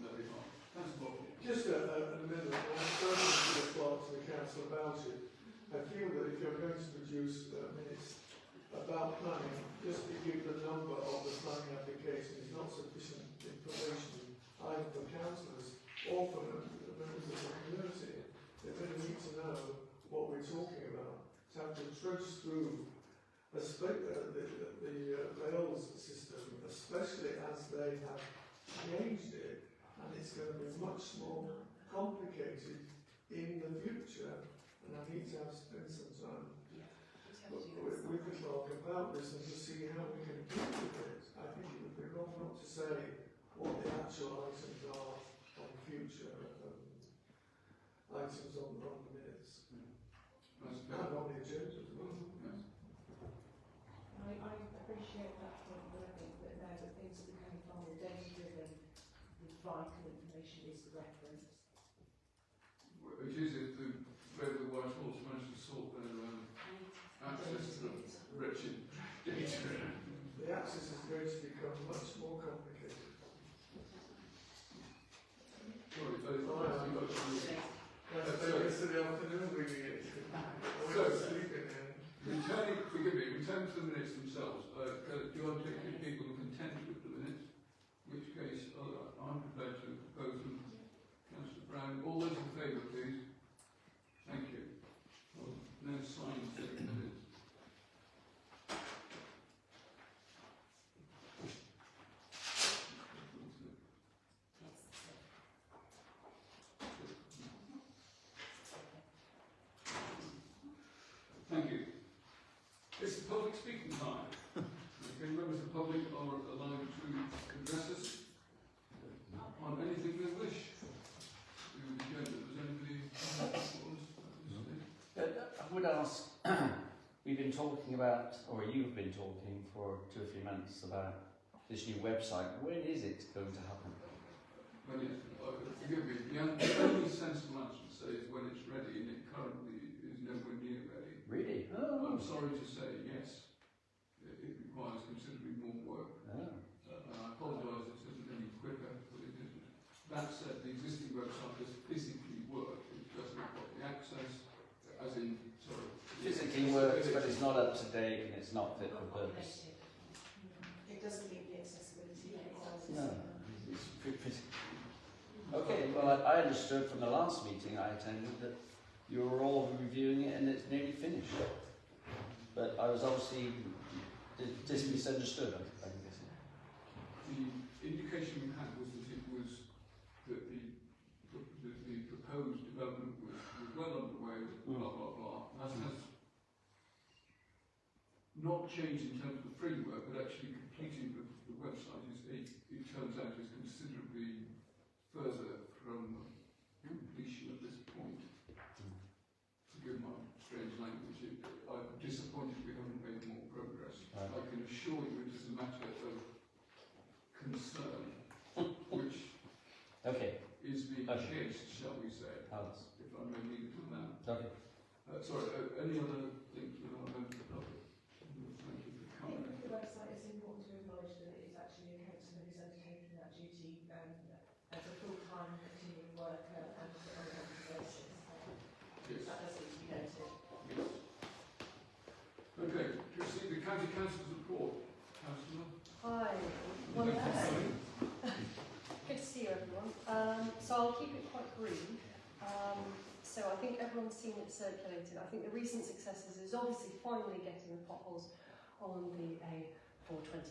Very much. Thanks, Bob. Just a minute, I'm spoken to the clerk to the council about it. I feel that if you're going to produce minutes about planning, just to give the number of the planning application is not sufficient information either for councillors or for members of the community. They really need to know what we're talking about. To have to trudge through the rails system, especially as they have changed it, and it's going to be much more complicated in the future, and I need to spend some time with the clerk about this and to see how we can deal with it. I think it would be wrong not to say what the actual items are on future items on the minutes. And on the agenda as well. I appreciate that point, but I think that now that things are becoming far more data-driven, the vital information is the reference. It is if the Red the White Horse managed to sort their access to wretched data. The access is going to become much more complicated. Sorry, Yesterday afternoon reading it. I was sleeping in. Return to the minutes themselves. Do you want to take people who contend with the minutes? In which case, I'm prepared to propose them. Councillor Brown, all those in favour, please. Thank you. Well, now sign the minutes. Thank you. It's the public speaking time. Okay, members of the public are allowed to address us on anything they wish. Does anybody I would ask, we've been talking about, or you've been talking for 2 or 3 months about this new website. When is it going to happen? Forgive me, the only sensible answer to say is when it's ready, and it currently is nowhere near ready. Really? Oh. I'm sorry to say, yes. It requires considerably more work. Oh. I apologise it isn't any quicker, but it isn't. That said, the existing website does physically work. It doesn't have the access, as in, sorry. Physically works, but it's not up to date and it's not fit for purpose. It doesn't meet the accessibility. No. Okay, well, I understood from the last meeting I attended that you were all reviewing it and it's nearly finished. But I was obviously misunderstood, I guess. The indication we had was that the proposed development was well underway, blah, blah, blah. That has not changed in terms of the framework, but actually completing the website it turns out, is considerably further from completion at this point. Forgive my strange language. I'm disappointed we haven't made more progress. Right. I can assure you it is a matter of concern, which is being chased, shall we say, if I may leave it at that. Okay. Sorry, any other things with our members of the public? Thank you for I coming. think the website is important to acknowledge that it is actually a councillor who's undertaking that duty as a full-time continuing worker and on a regular basis. Yes. That does need to be noted. Yes. Okay, to receive the County Council's report. Councillor? Hi. Well, good to see you, everyone. So I'll keep it quite brief. So I think everyone's seen it circulated. I think the recent successes is obviously finally getting the potholes on the for 20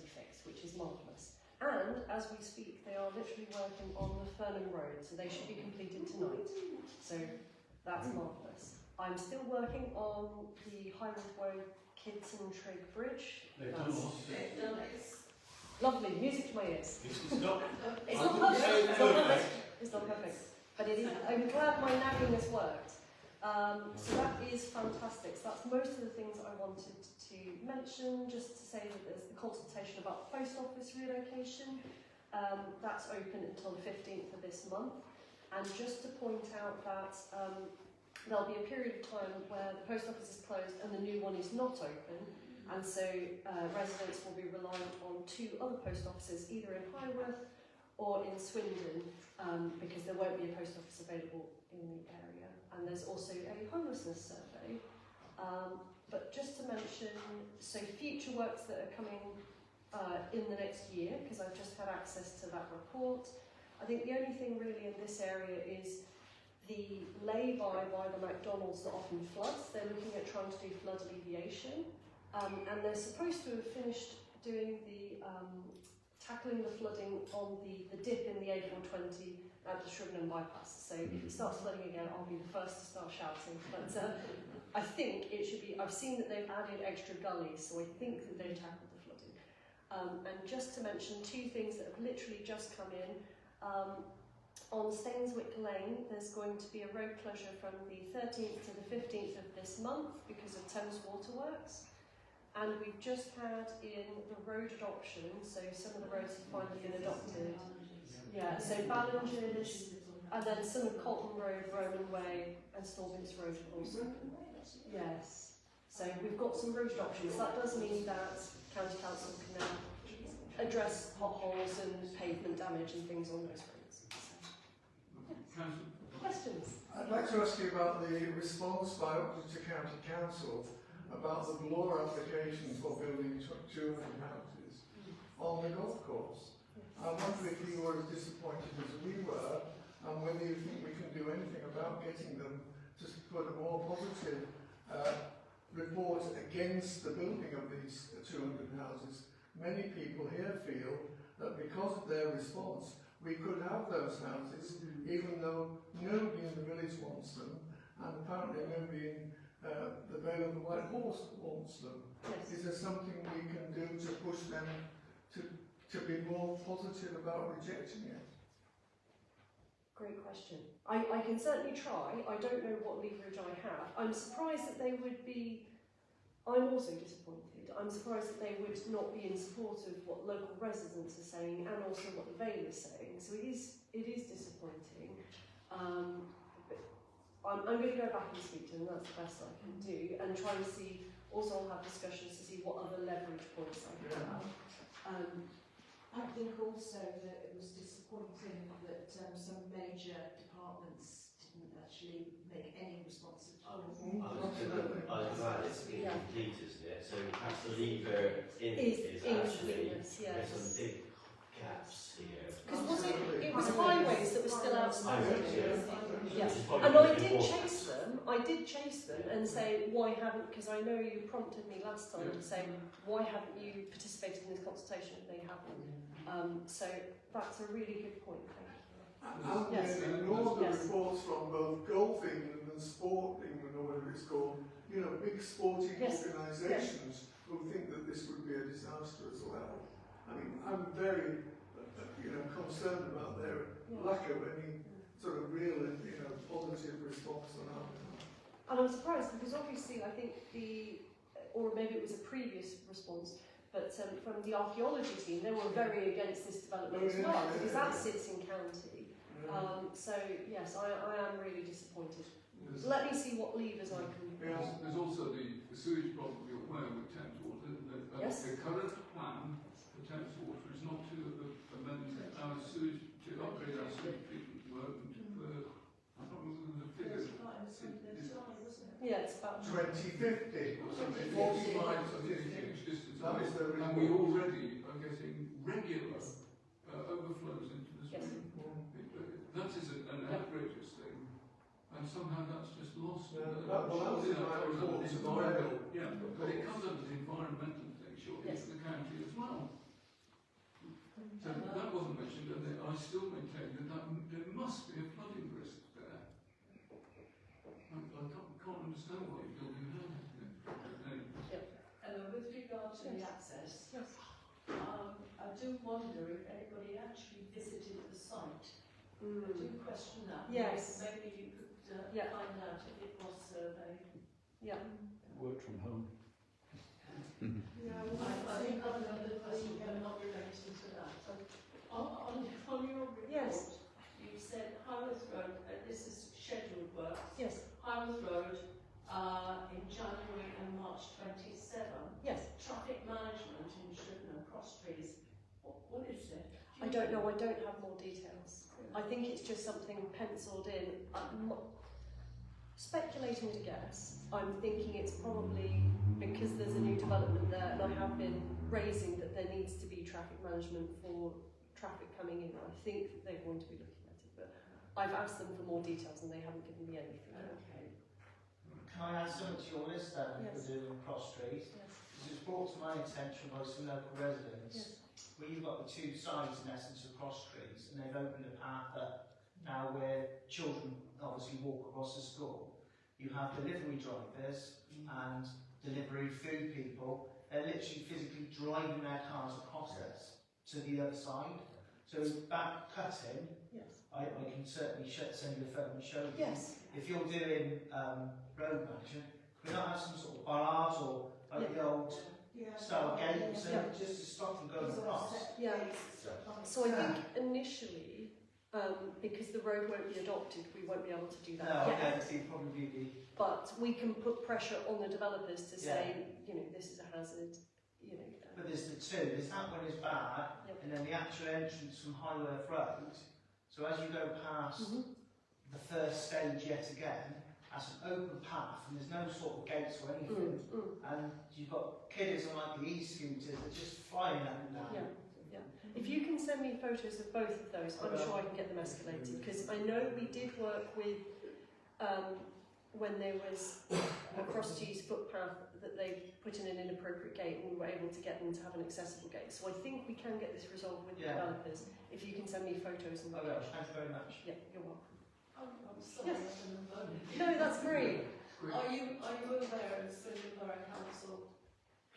which is marvellous. And as we speak, they are literally working on the Furnham Road, so they should be completed tonight. So that's marvellous. I'm still working on the Highwood Woe Kidson Trig Bridge. They've done what? They've done it. Lovely, music to my ears. It's not. It's not perfect. It's not perfect. It's not perfect. But it is. I'm glad my nagging has worked. So that is fantastic. So that's most of the things I wanted to mention. Just to say that there's the consultation about the post office relocation. That's open until the 15th of this month. And just to point out that there'll be a period of time where the post office is closed and the new one is not open. And so residents will be reliant on 2 other post offices, either in Highworth or in Swindon, because there won't be a post office available in the area. And there's also a homelessness survey. But just to mention, so future works that are coming in the next year, because I've just had access to that report. I think the only thing really in this area is the lay-by the McDonald's that often floods. They're looking at trying to do flood alleviation. And they're supposed to have finished doing the tackling the flooding on the dip in the A420 at the Shrivenham bypass. So if it starts flooding again, I'll be the first to start shouting. But I think it should be. I've seen that they've added extra gullies, so I think that they've tackled the flooding. And just to mention 2 things that have literally just come in. On Stainswick Lane, there's going to be a road closure from the 13th to the 15th of this month because of Thames Waterworks. And we've just had in the road adoption, so some of the roads have finally been adopted. Yeah, so Ballinger's, and then some of Colton Road, Roman Way, and Stallbins Road also. Yes. So we've got some road adoptions. That does mean that County Council can now address potholes and pavement damage and things on those roads. Councillor. Questions? I'd like to ask you about the response by Oxfordshire County Council about the law application for building 200 houses on the golf course. I wonder if you were as disappointed as we were, and whether you think we can do anything about getting them to put a more positive report against the building of these 200 houses. Many people here feel that because of their response, we could have those houses, even though nobody in the village wants them, and apparently nobody in the Vale of the White Horse wants them. Yes. Is there something we can do to push them to be more positive about rejecting it? Great question. I can certainly try. I don't know what leverage I have. I'm surprised that they would be. I'm also disappointed. I'm surprised that they would not be in support of what local residents are saying and also what the Vale is saying. So it is disappointing. But I'm going to go back and speak to them. That's the best I can do, and try and see. Also, I'll have discussions to see what other leverage points I can have. I think also that it was disappointing that some major departments didn't actually make any response at all. I was glad it's incomplete, isn't it? So perhaps the lever in is actually there's some big gaps here. Because it was highways that were still outstanding. Yeah. Which is probably And I really did important. chase them and say, why haven't, because I know you prompted me last time to say, why haven't you participated in this consultation? They haven't. So that's a really good point, thank you. And Yes. in all the Yes. reports from both Golf England and Sport England, or whatever it's called, big sporting Yes. organisations who think that this would be a disaster as well. I mean, I'm very, concerned about their lack of any sort of real, positive response on our behalf. And I'm surprised because obviously I think or maybe it was a previous response, but from the archaeology team, they were very against this development as well, because that sits in county. So yes, I am really disappointed. Let me see what levers I can. There's also the sewage problem you're aware with Thames Water. Yes. The current plan for Thames Water is not to amend our sewage, to upgrade our sewage treatment work and I can't remember the figure. Yeah, it's about 2050 or something. 45 to 50 inch distance. That is the And we already are getting regular overflows into the Yes. swimming pool. That is an outrageous thing. And somehow that's just lost. Yeah, that was in my report to the Vale. Yeah, but it comes under the environmental thing. surely, Yes. for the county as well. So that wasn't mentioned, and I still maintain that there must be a flooding risk there. I can't understand why you're building houses there. With regard to the access, Yes. I do wonder if anybody actually visited the site. I do question that. Yes. Maybe you could find out if it was surveyed. Yeah. Work from home. I think I've another question not related to that. On your report, Yes. you said Highworth Road, this is scheduled work, Yes. Highworth Road in January and March 27. Yes. Traffic management in Shrivenham, cross trees. What is it? I don't know. I don't have more details. I think it's just something penciled in. I'm not speculating to guess. I'm thinking it's probably because there's a new development there, and I have been raising that there needs to be traffic management for traffic coming in. I think they're going to be looking at it, but I've asked them for more details and they haven't given me anything. Okay. Can I add something to your list then Yes. for doing cross streets? Yes. Because it's brought to my attention by some local residents. Yes. Where you've got the two sides in essence of cross streets, and they've opened a path up now where children obviously walk across the school. You have delivery drivers and delivery food people. They're literally physically driving their cars across this to the other side. So back cutting, Yes. I can certainly send you a photo and show you. Yes. If you're doing road management, could we not have some sort of bars or like the old style gates Yeah. just to stop them going across? Yeah. So I think initially, because the road won't be adopted, we won't be able to do that No, yet. okay, see, probably be. But we can put pressure on the developers to say, you know, this is a hazard, you know. But there's the two. There's that one is bad, Yep. and then the actual entrance from Highworth Road. So as you go past the first stage yet again, that's an open path, and there's no sort of gates or anything. And you've got kiddies on like the e-scooters that are just flying up and down. Yeah. If you can send me photos of both of those, I'm sure I can get them escalated. Because I know we did work with, when there was a cross-cheese footpath that they put in an inappropriate gate, and we were able to get them to have an accessible gate. So I think we can get this resolved with the developers. If you can send me photos and Oh, locations. thank you very much. Yeah, you're welcome. I'm sorry, Yes. I'm voting. No, that's great. Are you aware of Swindon Borough Council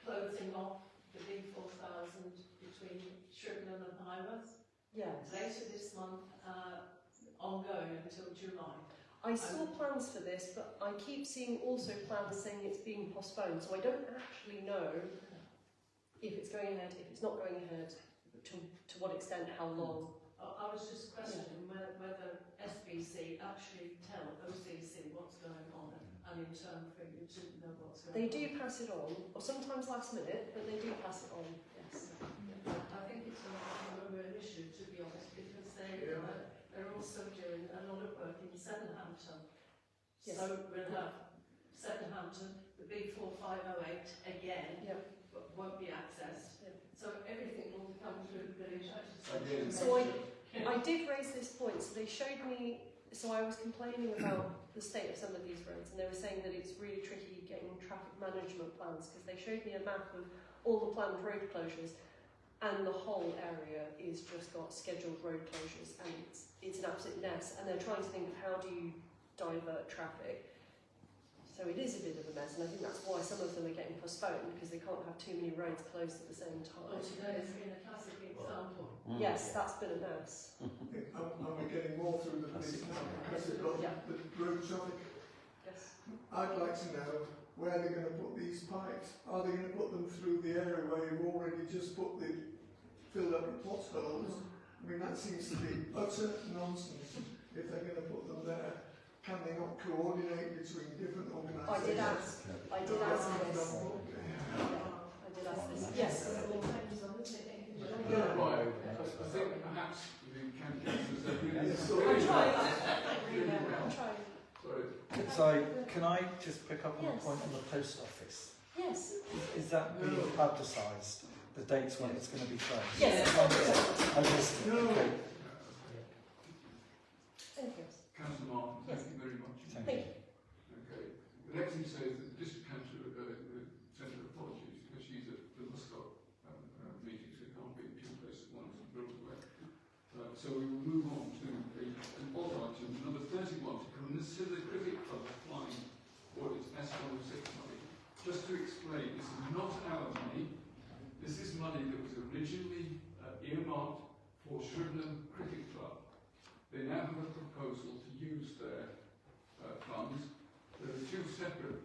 closing off the B4000 between Shrivenham and Highworth? Yes. Later this month, ongoing until July. I saw plans for this, but I keep seeing also plans saying it's being postponed, so I don't actually know if it's going ahead, if it's not going ahead, to what extent, how long. I was just questioning whether SBC actually tell OCC what's going on, and in turn for you to know what's going on. They do pass it on, or sometimes last minute, but they do pass it on, yes. I think it's a real issue, to be honest, because they're also doing a lot of work in Shrivenham. Yes. So we'll have Shrivenham, the B4508 again, but won't be accessed. Yeah. So everything will come through the village. So I did raise this point, so they showed me, so I was complaining about the state of some of these roads, and they were saying that it's really tricky getting traffic management plans, because they showed me a map of all the planned road closures, and the whole area is just got scheduled road closures, and it's an absolute mess, and they're trying to think of how do you divert traffic. So it is a bit of a mess, and I think that's why some of them are getting postponed, because they can't have too many roads closed at the same time. Well, today has been a classic example. Yes, that's been a mess. And we're getting more through the police now because they've got the road traffic. Yes. I'd like to know where they're going to put these pipes. Are they going to put them through the area where you've already just filled up the potholes? I mean, that seems to be utter nonsense if they're going to put them there. Can they not coordinate between different organisations? I did ask this. I did ask this. Yes. Right. I think perhaps the councillors are really I'm trying. I'm trying. Sorry. Can I just pick up on Yes. the point on the post office? Yes. Is that being publicised? The dates when it's going to be closed? Yes. I missed it. Okay. Thank you. Councillor Martin, Yes. thank you very much. Thank you. Okay. The next thing says that the district councillor sent her apologies because she's at the Muscat So we will move on to an odd item, number 31, to consider the cricket club applying for its S106 money. Just to explain, this is not our money. This is money that was originally earmarked for Shrivenham Cricket Club. They now have a proposal to use their funds. There are two separate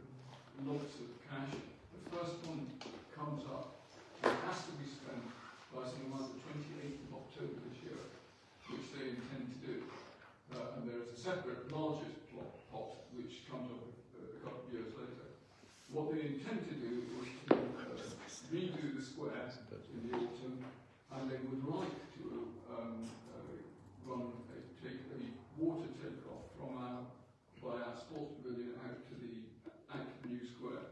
lots of cash. The first one comes up, it has to be spent by something like the 28th of October this year, which they intend to do. And there is a separate, larger pot, which comes up a couple of years later. What they intend to do is to redo the square in the autumn, and they would like to take a water take-off by our sports pavilion out to the new square.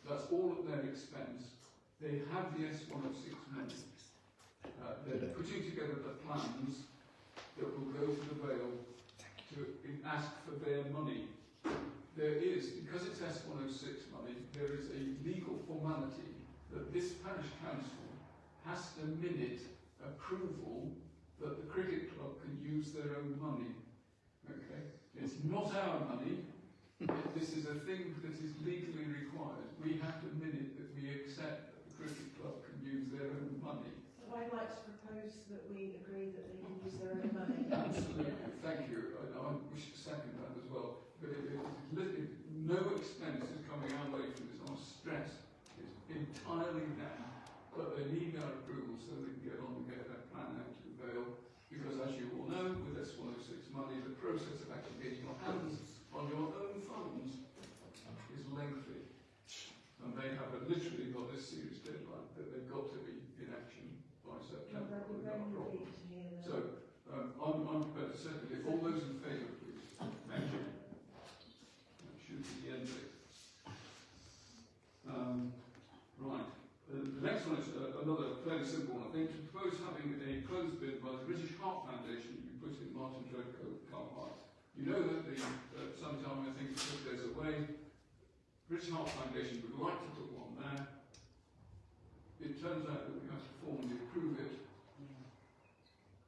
That's all at their expense. They have the S106 money. They're putting together the plans that will go to the Vale to ask for their money. There is, because it's S106 money, there is a legal formality that this parish council has to minute approval that the cricket club can use their own money. Okay? It's not our money. This is a thing that is legally required. We have to minute that we accept that the cricket club can use their own money. So I'd like to propose that we agree that they can use their own money. Absolutely, thank you. I wish to second that as well. But no expense is coming our way from this. I stress it's entirely them, but they need our approval so they can get on and get their plan out to the Vale. Because as you all know, with S106 money, the process of actually getting your hands on your own funds is lengthy. And they have literally got this serious deadline that they've got to be in action by September. So I'm prepared to second it. All those in favour, please. Thank you. That should be the end of it. Right. The next one is another fairly simple one, I think. To propose having a closed bid by the British Heart Foundation to be put in Martin's Road car park. You know that sometime I think it goes away. British Heart Foundation would like to put one there. It turns out that we have to formally approve it.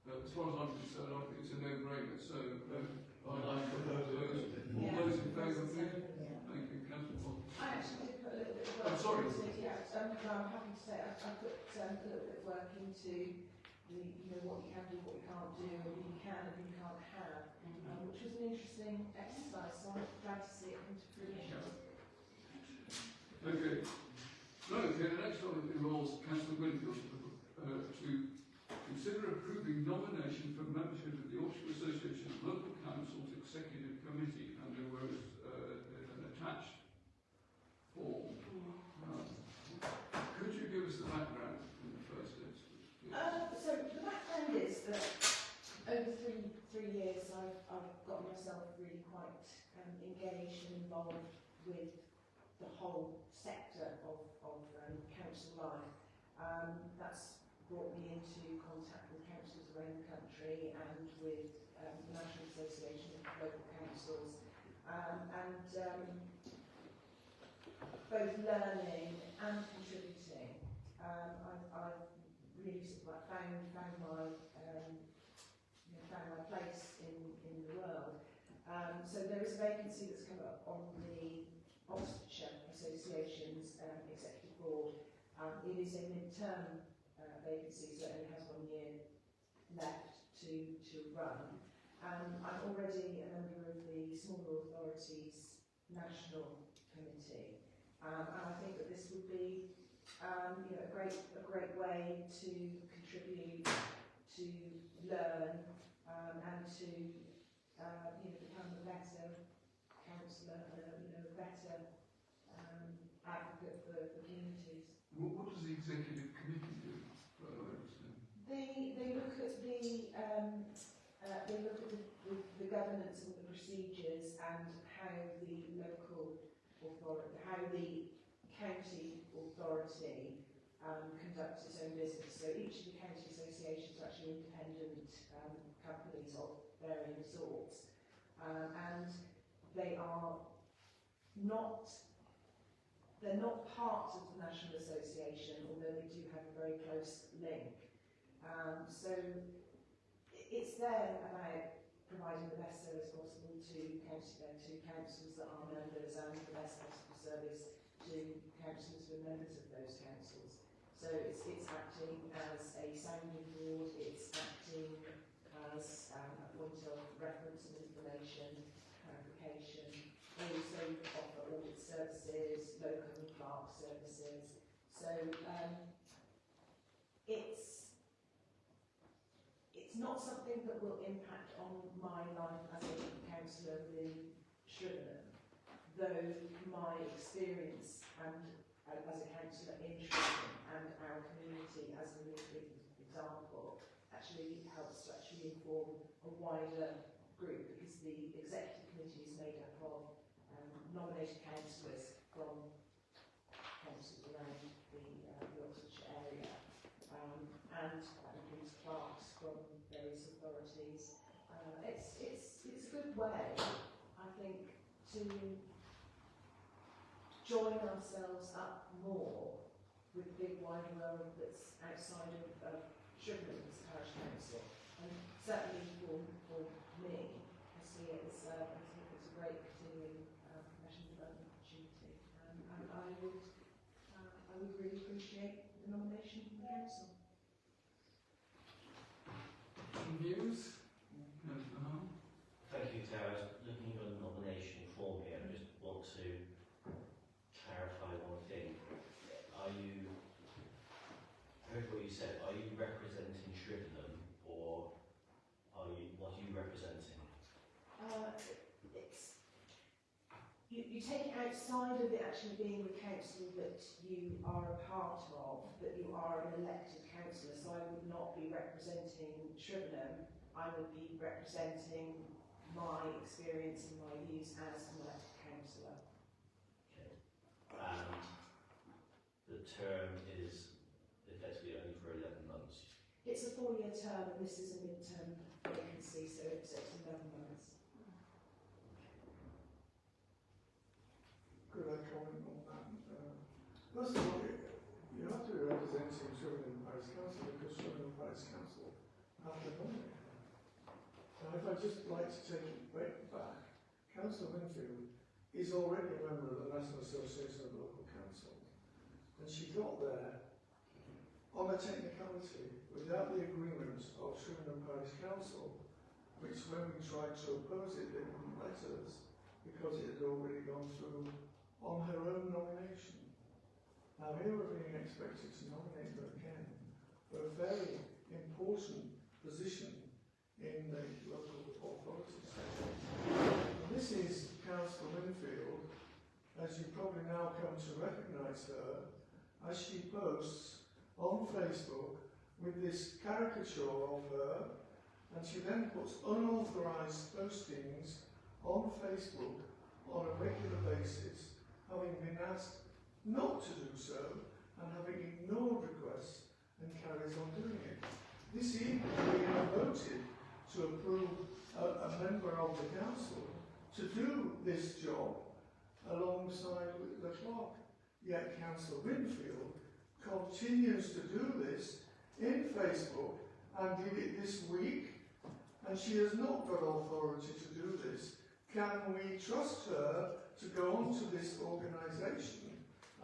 As far as I'm concerned, I think it's a no-brainer. So I'd like to propose those. All those in favour, please. Thank you, Councillor Bond. I actually did put a little bit of work I'm sorry. into it, yeah. I'm happy to say I put a little bit of work into what you can do, what you can't do, and who you can and who you can't have, which was an interesting exercise, so I'm glad to see it come to fruition. Okay. Right, okay, the next one involves Councillor Winfield to consider approving nomination for membership of the Yorkshire Association of Local Councils Executive Committee, and there was an attached form. Could you give us the background in the first instance, please? So the background is that over three years I've got myself really quite engaged and involved with the whole sector of council life. That's brought me into contact with councils around the country and with the National Association of Local Councils, both learning and contributing. I've really sort of found my place in the world. So there is a vacancy that's come up on the Oxfordshire Association's executive board. It is a mid-term vacancy, so it only has 1 year left to run. I'm already a member of the Smaller Authorities National Committee, and I think that this would be a great way to contribute, to learn, and to become a better councillor, a better advocate for communities. What does the executive committee do? They look at the governance and the procedures and how the local authority, how the county authority conducts its own business. So each of the county associations are actually independent companies of varying sorts, and they are not. They're not part of the National Association, although they do have a very close link. So it's there about providing the best service possible to councils that are members and the best possible service to councillors who are members of those councils. So it's acting as a sounding board, it's acting as a point of reference and information, clarification. They also offer audit services, local and clerk services. So it's not something that will impact on my life as a councillor within Shrivenham, though my experience and as a councillor in Shrivenham and our community as a really example actually helps to actually inform a wider group, because the executive committee is made up of nominated councillors from councils around the Oxfordshire area, and that includes clerks from various authorities. It's a good way, I think, to join ourselves up more with the big wide world that's outside of Shrivenham as Parish Council. And certainly for me, I see it as a great continuing professional development opportunity. And I would really appreciate the nomination from the council. Views? Thank you, Tara. Looking at the nomination form here, I just want to clarify one thing. I heard what you said. Are you representing Shrivenham, or what are you representing? You take it outside of it actually being the council that you are a part of, that you are an elected councillor. So I would not be representing Shrivenham. I would be representing my experience and my views as an elected councillor. Okay. And the term is effectively only for 11 months. It's a 4-year term, and this is a mid-term vacancy, so it's 11 months. Could I comment on that? First of all, you have to be representing Shrivenham Parish Council, because Shrivenham Parish Council have to nominate. Now, if I'd just like to take it right back, Councillor Winfield is already a member of the National Association of Local Councils, and she got there on a technicality without the agreement of Shrivenham Parish Council, which when we tried to oppose it, they wouldn't let us because it had already gone through on her own nomination. Now here we're being expected to nominate her again for a very important position in the local authority sector. This is Councillor Winfield, as you probably now come to recognise her, as she posts on Facebook with this caricature of her, and she then puts unauthorised postings on Facebook on a regular basis, having been asked not to do so, and having ignored requests, and carries on doing it. This evening we have voted to approve a member of the council to do this job alongside the clerk. Yet Councillor Winfield continues to do this in Facebook and did it this week, and she has not got authority to do this. Can we trust her to go on to this organisation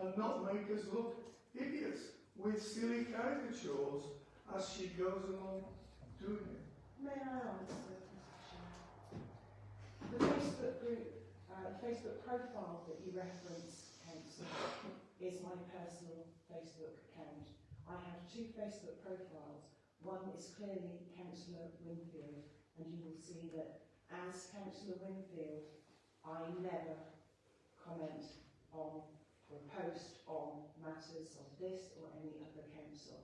and not make us look idiots with silly caricatures as she goes along doing it? May I answer, Mr. Chair? The Facebook group, Facebook profile that you reference, Councillor, is my personal Facebook account. I have 2 Facebook profiles. One is clearly Councillor Winfield, and you will see that as Councillor Winfield, I never comment on or post on matters of this or any other council.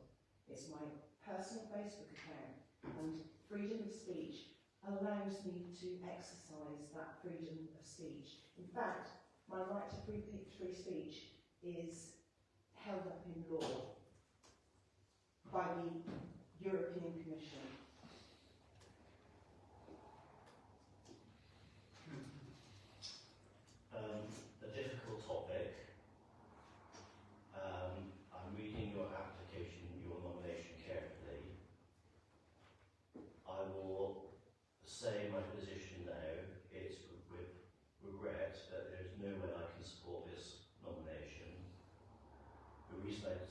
It's my personal Facebook account, and freedom of speech allows me to exercise that freedom of speech. In fact, my right to free speech is held up in law by the European Commission. A difficult topic. I'm reading your application, your nomination carefully. I will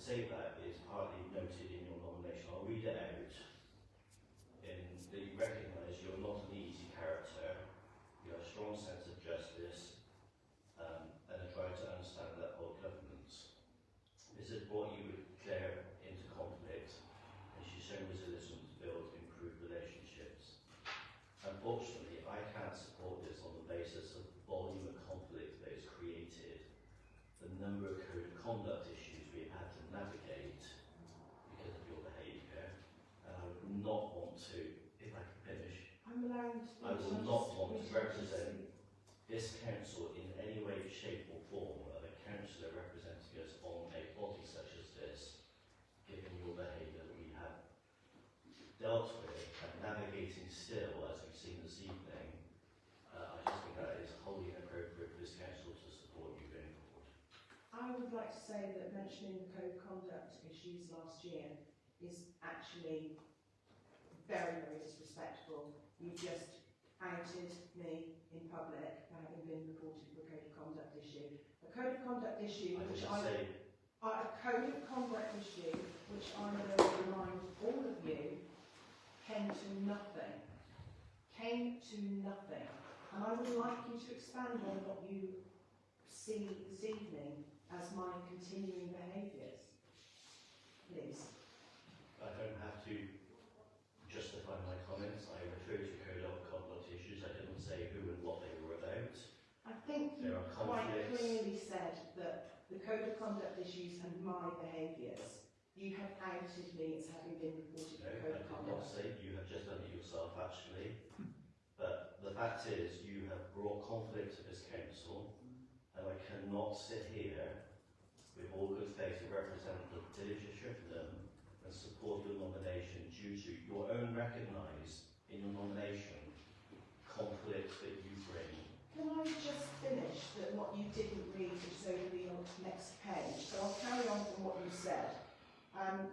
say that is partly noted in your nomination. I'll read it out. In that you recognise you're not an easy character, you have a strong sense of justice, and a drive to understand that whole governance. This has brought you with Claire into conflict, and she's shown resilience to build improved relationships. Unfortunately, I can't support this on the basis of the volume of conflict that is created, the number of code of conduct issues we've had to navigate because of your behaviour, and I would not want to, if I can finish, I'm allowed to I will not want to represent this council in any way, shape or form of a councillor representing us on a body such as this, given your behaviour that we have dealt with and navigating still, as we've seen this evening. I just think that is wholly inappropriate for this council to support you going forward. I would like to say that mentioning the code of conduct issues last year is actually very, very disrespectful. You just outed me in public for having been reported for a code of conduct issue. A code of conduct issue I which didn't say a code of conduct issue which I'm going to remind all of you came to nothing. Came to nothing. And I would like you to expand on what you see this evening as my continuing behaviours. Please. I don't have to justify my comments. I refer to code of conduct issues. I didn't say who and what they were about. I think you There are quite conflicts. clearly said that the code of conduct issues and my behaviours, you have outed me as having been reported No, for I code of did not conduct. say. You have just done it yourself, actually. But the fact is, you have brought conflict to this council, and I cannot sit here with all good faith to represent the village of Shrivenham and support your nomination due to your own recognised in your nomination conflicts that you bring. Can I just finish that what you didn't read is over the next page? So I'll carry on from what you said.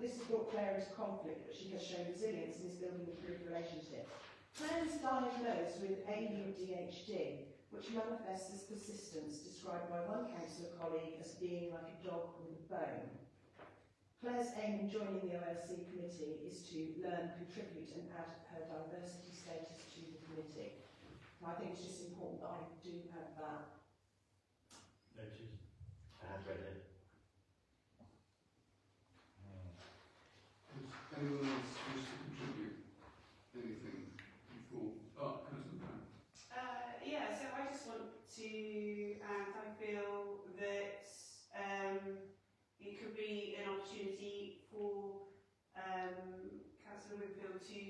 This has brought Claire into conflict, but she has shown resilience and is building a improved relationship. Claire is diagnosed with ADHD, which manifests as persistence, described by one councillor colleague as being like a dog with a bone. Claire's aim in joining the OLC committee is to learn, contribute and add her diversity status to the committee. And I think it's just important that I do add that. Noted. I have read it. Does anyone else wish to contribute anything before? Councillor Brown. Yeah, so I just want to, I feel that it could be an opportunity for Councillor Winfield to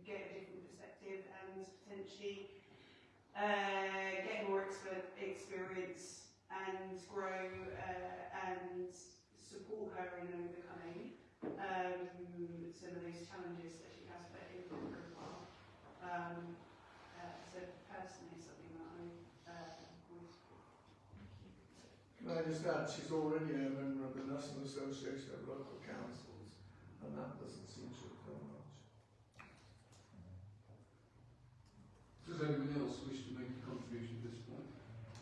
get a different perspective and potentially get more experience and grow and support her in overcoming some of those challenges that she has faced for a while. So personally, something that I would support. Can I just add, she's already a member of the National Association of Local Councils, and that doesn't seem to have done much. Does anyone else wish to make a contribution at this point?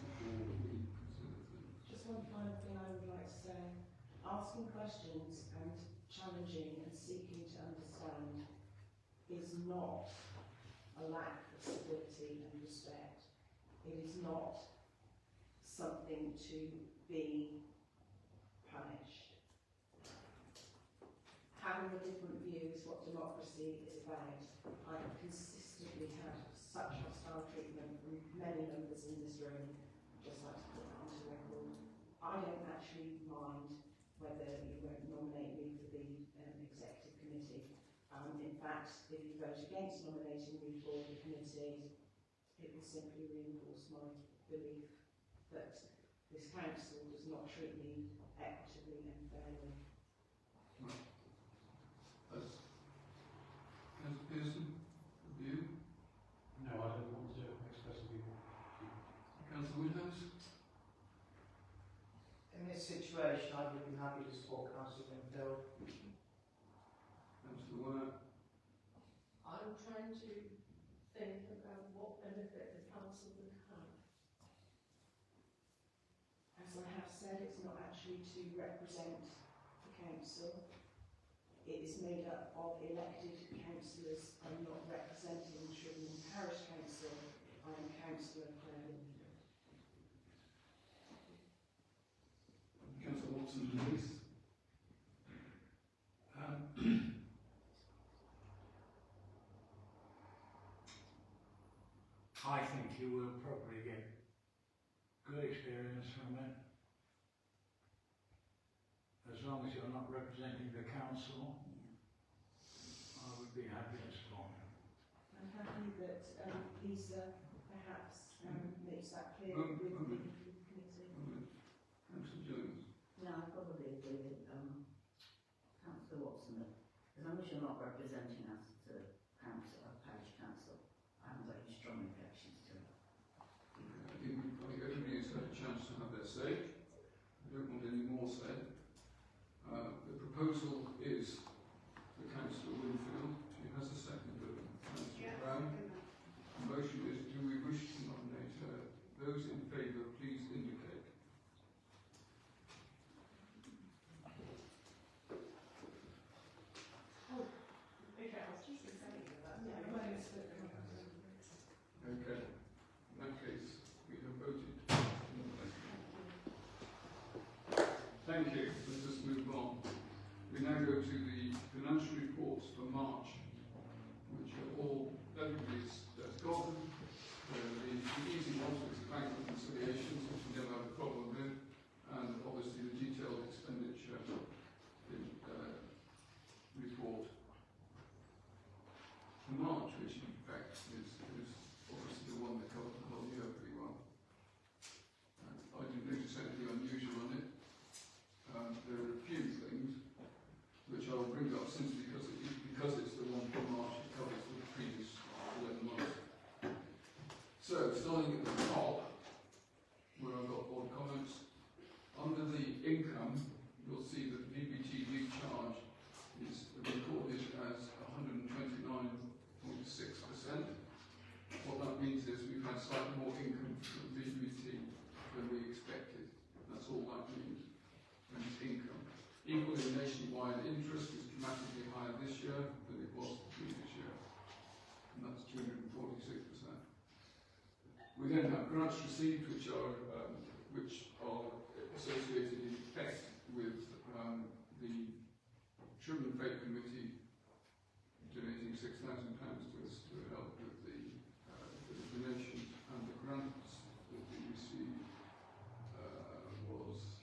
Before we consider things? Just one final thing I would like to say. Asking questions and challenging and seeking to understand is not a lack of civility and respect. It is not something to be punished. Having a different view is what democracy is about. I have consistently had such hostile treatment from many members in this room. I'd just like to put that onto record. I don't actually mind whether you won't nominate me for the executive committee. In fact, if you vote against nominating me for the committee, it will simply reinforce my belief that this council does not treat me equitably and fairly. Councillor Pearson, a view? No, I don't want to express a view. Councillor Woodhouse? In this situation, I would be happy to support Councillor Winfield. Councillor Wyatt? I'm trying to think about what benefit the council would have. As I have said, it's not actually to represent the council, it is made up of elected councillors. I'm not representing Shrivenham Parish Council, I am Councillor Claire. Councillor Watson, please. I think you will probably get good experience from it. As long as you're not representing the council, I would be happy to support you. I'm happy that Lisa perhaps makes that clear with the committee. Councillor Jones. No, I probably agree with Councillor Watson. As long as you're not representing us to council, parish council, I haven't got any strong objections to it. I think everybody has had a chance to have their say. I don't want any more said. The proposal is for Councillor Winfield. She has a second of Councillor Brown. The motion is, do we wish to nominate her? Those in favour, please indicate. Okay. In that case, we have voted. Thank you. Let us move on. We now go to the financial reports for March, which are all everybody's got them. The easy ones is bank reconciliations, which we never have a problem with, and obviously the detailed expenditure report for March, which in fact is obviously the one that covers the whole year pretty well. I didn't notice anything unusual on it. There are a few things which I'll bring up simply because it's the one from March, it covers the previous 11 months. So, starting at the top, where I've got odd comments, under the income, you'll see that VBT recharge is recorded as 129.6%. What that means is we've had slightly more income from VBT than we expected. That's all that means. And it's income. Equally, nationwide interest is dramatically higher this year than it was the previous year. And that's 246%. We then have grants received, which are associated in effect with the Shrivenham Faith Committee donating £6,000 to us to help with the donations, and the grants that we received was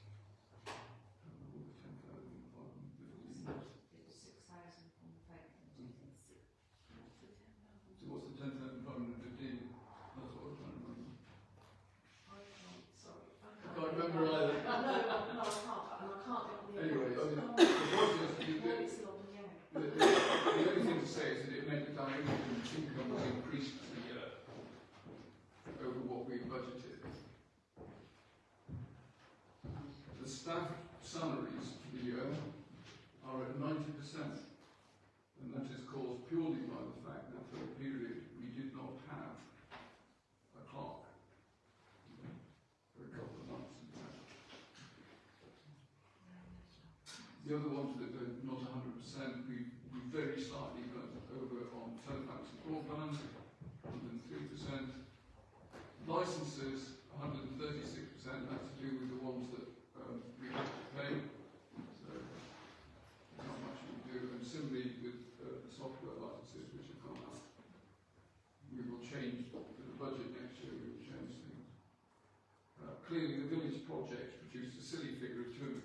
I don't know what the 10,515 was. It was 6,000 from the Faith Committee. So what's the 10,515? That's what I was trying to remember. I can't, sorry. I can't remember either. No, I can't get the Anyway, accounts. the point is Well, it's not, yeah. the only thing to say is that it meant that our income was increased for the year over what we budgeted. The staff salaries for the year are at 90%, and that is caused purely by the fact that for a period we did not have a clerk for a couple of months. In fact. The other ones that are not 100%, we very slightly went over on telefax and broadband, 103%. Licenses, 136%, that's to do with the ones that we have to pay. So, not much we do. And similarly with the software licenses, which have gone up. We will change the budget next year, we will change things. Clearly the village project produced a silly figure of 200%,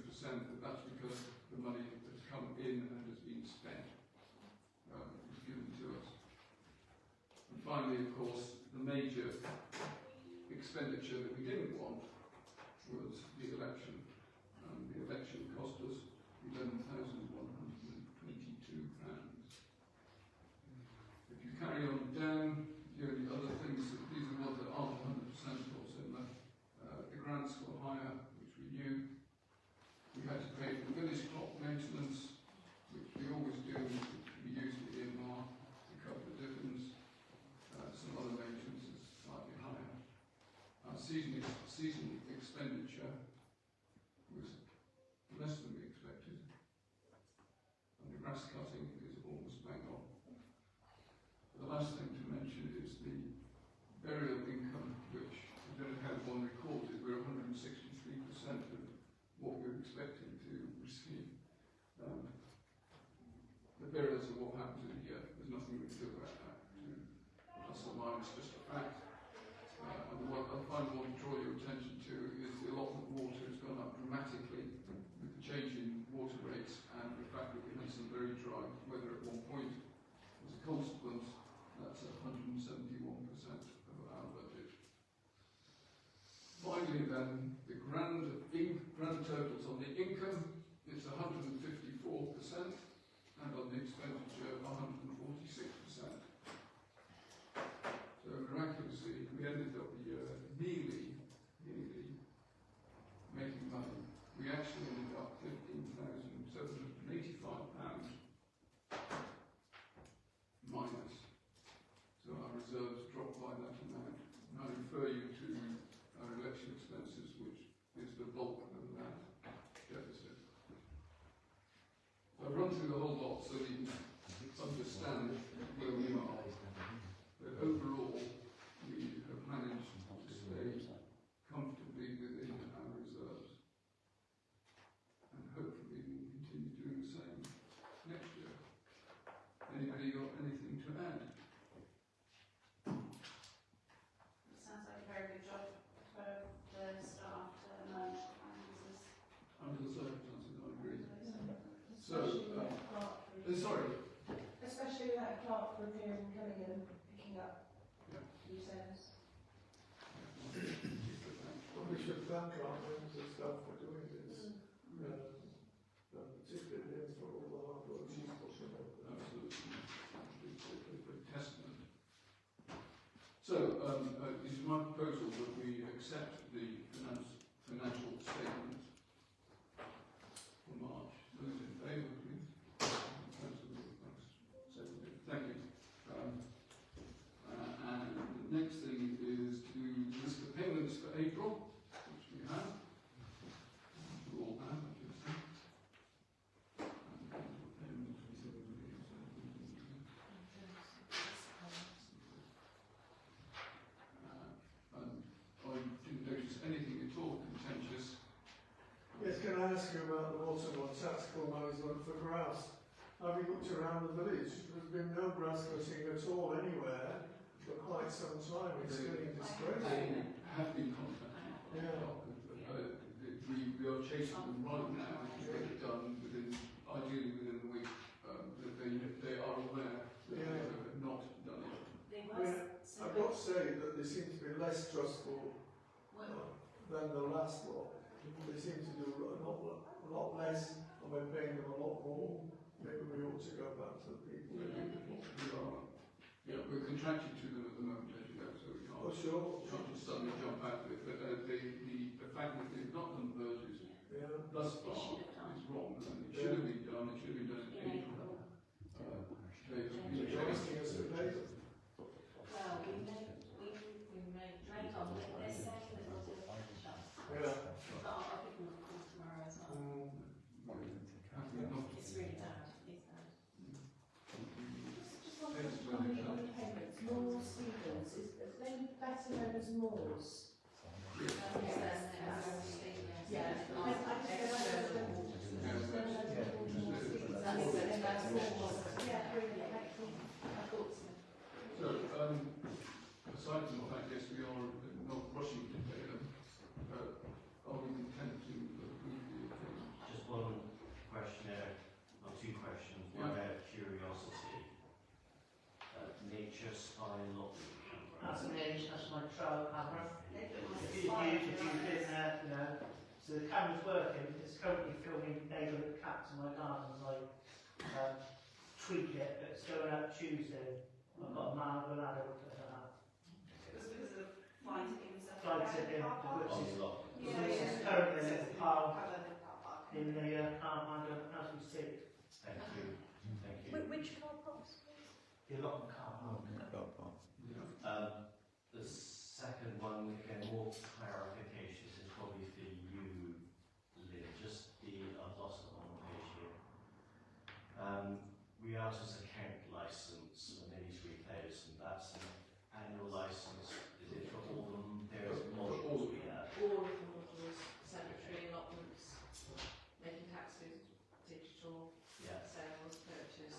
but that's because the money has come in and has been spent. Was given to us. And finally, of course, the major expenditure that we didn't want was the election. The election cost us £11,122. If you carry on down, the only other things, these are ones that aren't 100% or similar. The grants were higher, which we knew. We had to pay for village clock maintenance, which we always do. We use the EMR to cover the difference. Some other maintenance is slightly higher. Our season expenditure was less than we expected. regardless of what happens in a year, there's nothing we can do about that. Plus or minus, just a fact. And what I finally want to draw your attention to is the allotment water has gone up dramatically with the change in water rates and the fact that we had some very dry weather at one point. As a consequence, that's 171% of our budget. Finally then, the grand totals on the income is 154% and on the expenditure 146%. So miraculously, we ended up the year nearly making money. We actually ended up £15,785 minus. So our reserves dropped by that amount. And I refer you to our election expenses, which is the bulk of that deficit. So I've run through the whole lot so that you can understand where we are. But overall, we have managed to stay comfortably within our reserves. And hopefully we will continue doing the same next year. Anybody got anything to add? It sounds like a very good job for the staff to manage the finances. Under the circumstances, I agree. So, Especially that clerk review. sorry. Especially that clerk review and coming in and picking up Yeah. loose ends. Well, we should thank our members and staff for doing this. Particularly Lynn for all the hard work she's pushing up. Absolutely. It's a testament. So, it is my proposal that we accept the financial statement for March. Those in favour, please. Thank you. And the next thing is to list the payments for April, which we have. We all have, obviously. I didn't notice anything at all contentious. Yes, can I ask you about the waterborne tactical management for grass? Having looked around the village, there's been no grass cutting at all anywhere for quite some time. It's getting disgraceful. They have been contacted. Yeah. We are chasing them right now to get it done ideally within the week. They are aware that they have not done it. They I mean, was I've got to say that they seem to be less trustful than the last lot. They seem to do a lot less, and we're paying them a lot more. Maybe we ought to go back to the people. We're contracted to them at the moment, as you know, so we can't, Oh, sure. can't just suddenly jump out of it. But the fact that they've not done verges Yeah. thus far is wrong, and it should have been done. It should have been done in April. They're asking us to pay them. well, we may trade on it. They're saying that they'll do a workshop. Yeah. But I'll give them a call tomorrow as well. It's really bad. It's bad. Just one question on the payments. Moores Stevens, is they better known as Moores? Yeah. So, aside from the fact, yes, we are not rushing to pay them, are we content to approve the account? Just one question, or two questions. One out of curiosity. Nature Spine Lottery Camera. That's me, that's my trail camera. They've got If my you've slide. been there, you know, so the camera's working, it's currently filming neighbourhood cats in my garden as I tweak it, but it's going out Tuesday. I've got a man with a ladder to put it out. It was because of fly tipping and stuff. Fly around tipping, the car park. which On is, the lot. so this is currently a little pile Cover the car park. in the car park as we speak. Thank you. Thank you. Which car parks? The allotment car park. The second one, again, more clarification, this is probably for you, Lynn, just I've lost it on the page here. We asked us account licence for nearly 3,000, that's an annual licence, is it for all the various modules we have? All of the modules, cemetery allotments, making taxes, digital, Yeah. sales, purchase,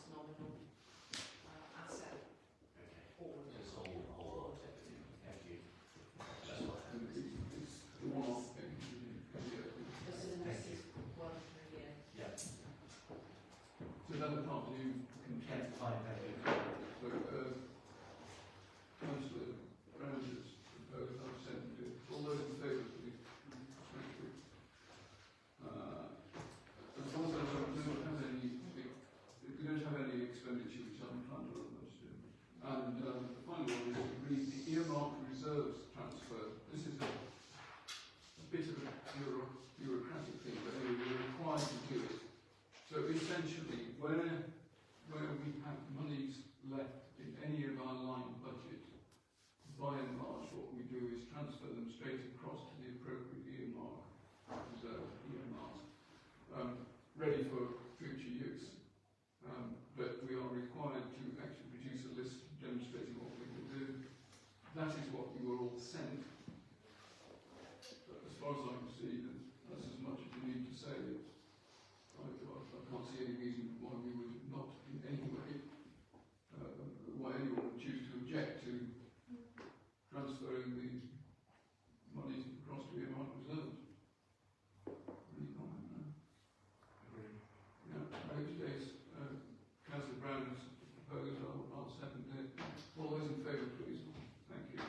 proposed, I'll second it. All those in favour, please. Thank you.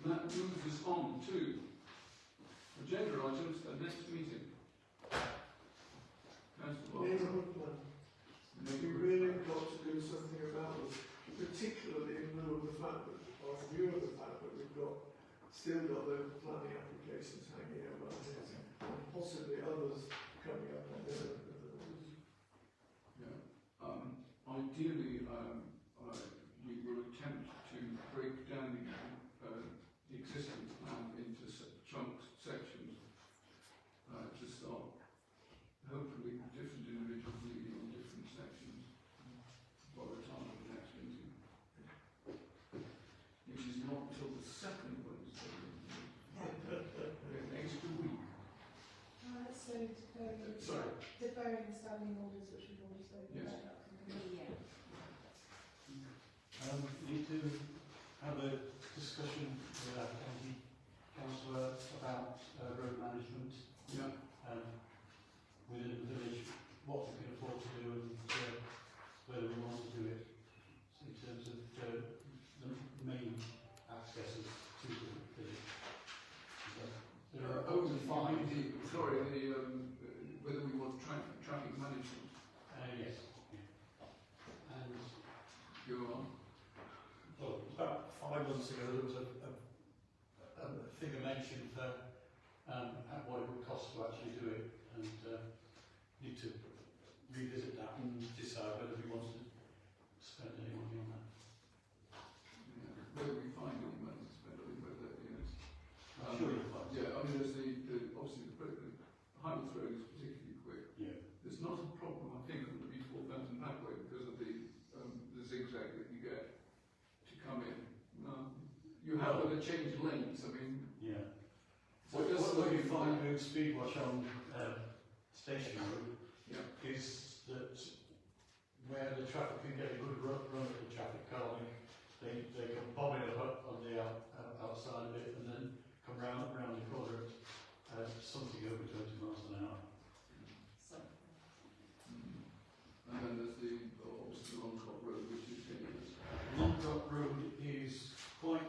And that moves us on to agenda items for next meeting. Councillor Watson. Neighbourhood plan. We really got to do something about this, particularly in lieu of the fact that, or in view of the fact that we've still got local planning applications hanging over our heads, and possibly others coming up on the Yeah. Ideally, we will attempt to break down the existing plan into chunks, sections, to start. Hopefully, different individuals leading on different sections by the time of the next meeting, which is not till the second Wednesday. Next week. So deferring standing orders, which we've already spoken Yes. about. Yeah. We need to have a discussion with our county councillor about road management Yeah. within the village, what we can afford to do and whether we want to do it in terms of the main accesses to the village. There are over five. Whether we want traffic management. Yes. And Go on. well, about 5 months ago there was a figure mentioned for what it would cost to actually do it, and need to revisit that and decide whether we want to spend any money on that. Yeah. Whether we find any money to spend on it, whether, yes. I'm sure you'll find. Yeah, I mean, there's obviously the Highlands Road is particularly quick. Yeah. There's not a problem, I think, on the B4000 pathway because of the zigzag that you get to come in. You have to change lanes, I mean. Yeah. So What you find doing speed wash on Station Road is that where the traffic can get a good run at the traffic calming, they come bobbing up on the outside of it and then come round the corner at something over 20 miles an hour. And then there's obviously the Longcott Road, which is dangerous. Longcott Road is quite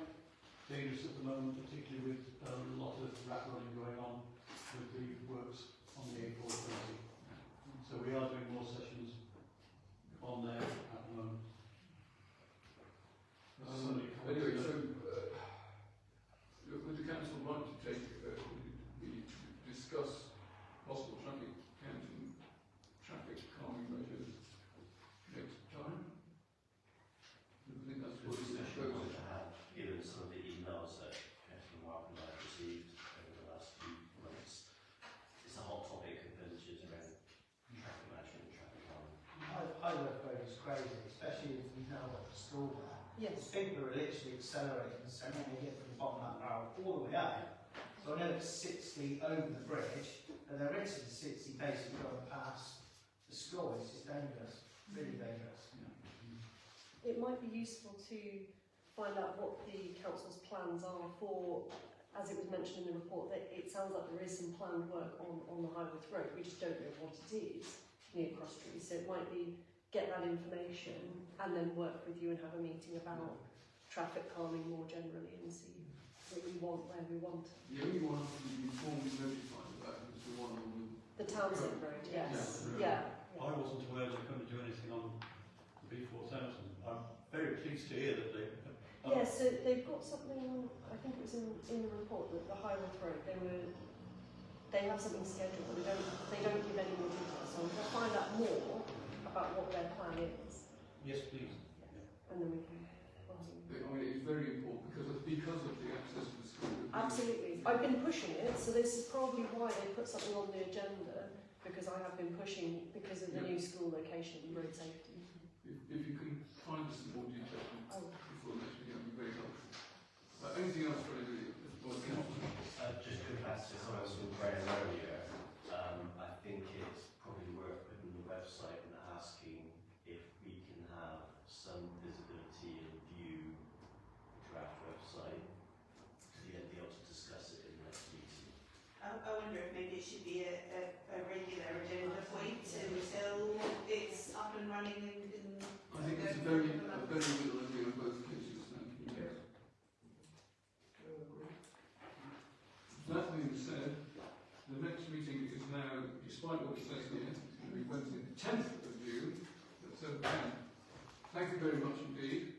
dangerous at the moment, particularly with a lot of rat running going on with the works on the A420. So we are doing more sessions on there at the moment. Anyway, so would the council like to discuss possible traffic calming measures next time? I think that's what This it's session proposed. to have, given some of the emails that Councillor Mark and I have received over the last few months. It's a hot topic in villages around traffic management and traffic calming. Highway Road is crazy, especially if we've now got the school there. Yes. People are literally accelerating, so when they get from the bottom of that barrel all the way up. So I know it's 60 over the bridge, and they're into the 60 basically going past the school. It's just dangerous, really dangerous. It might be useful to find out what the council's plans are for, as it was mentioned in the report, that it sounds like there is some planned work on the Highworth Road. We just don't know what it is near Cross Street. So it might be get that information and then work with you and have a meeting about traffic calming more generally and see what we want, where we want. The only one we've been formally notified about is the one on The Townsend Road, yes. Yeah. I wasn't aware they were going to do anything on the B4000. I'm very pleased to hear that they. Yes, so they've got something, I think it was in the report, that the Highworth Road, they have something scheduled, but they don't give any more details. So I'm going to find out more about what their plan is. Yes, please. And then we can. I mean, it's very important because of the access to the school. Absolutely. I've been pushing it, so this is probably why they put something on the agenda, because I have been pushing because of the new school location and road safety. If you can find some more detail before next week, that would be very helpful. Anything else for anybody? Just going back to Councillor Graham earlier, I think it's probably worth putting the website and asking if we can have some visibility and view the draft website to be able to discuss it in the next meeting. I wonder if maybe it should be a regular agenda point until it's up and running and very vigilantly on both cases. Thank you. Yes. That being said, the next meeting is now, despite what it says here, it's going to be Wednesday the 10th of June at 7 p.m. Thank you very much indeed.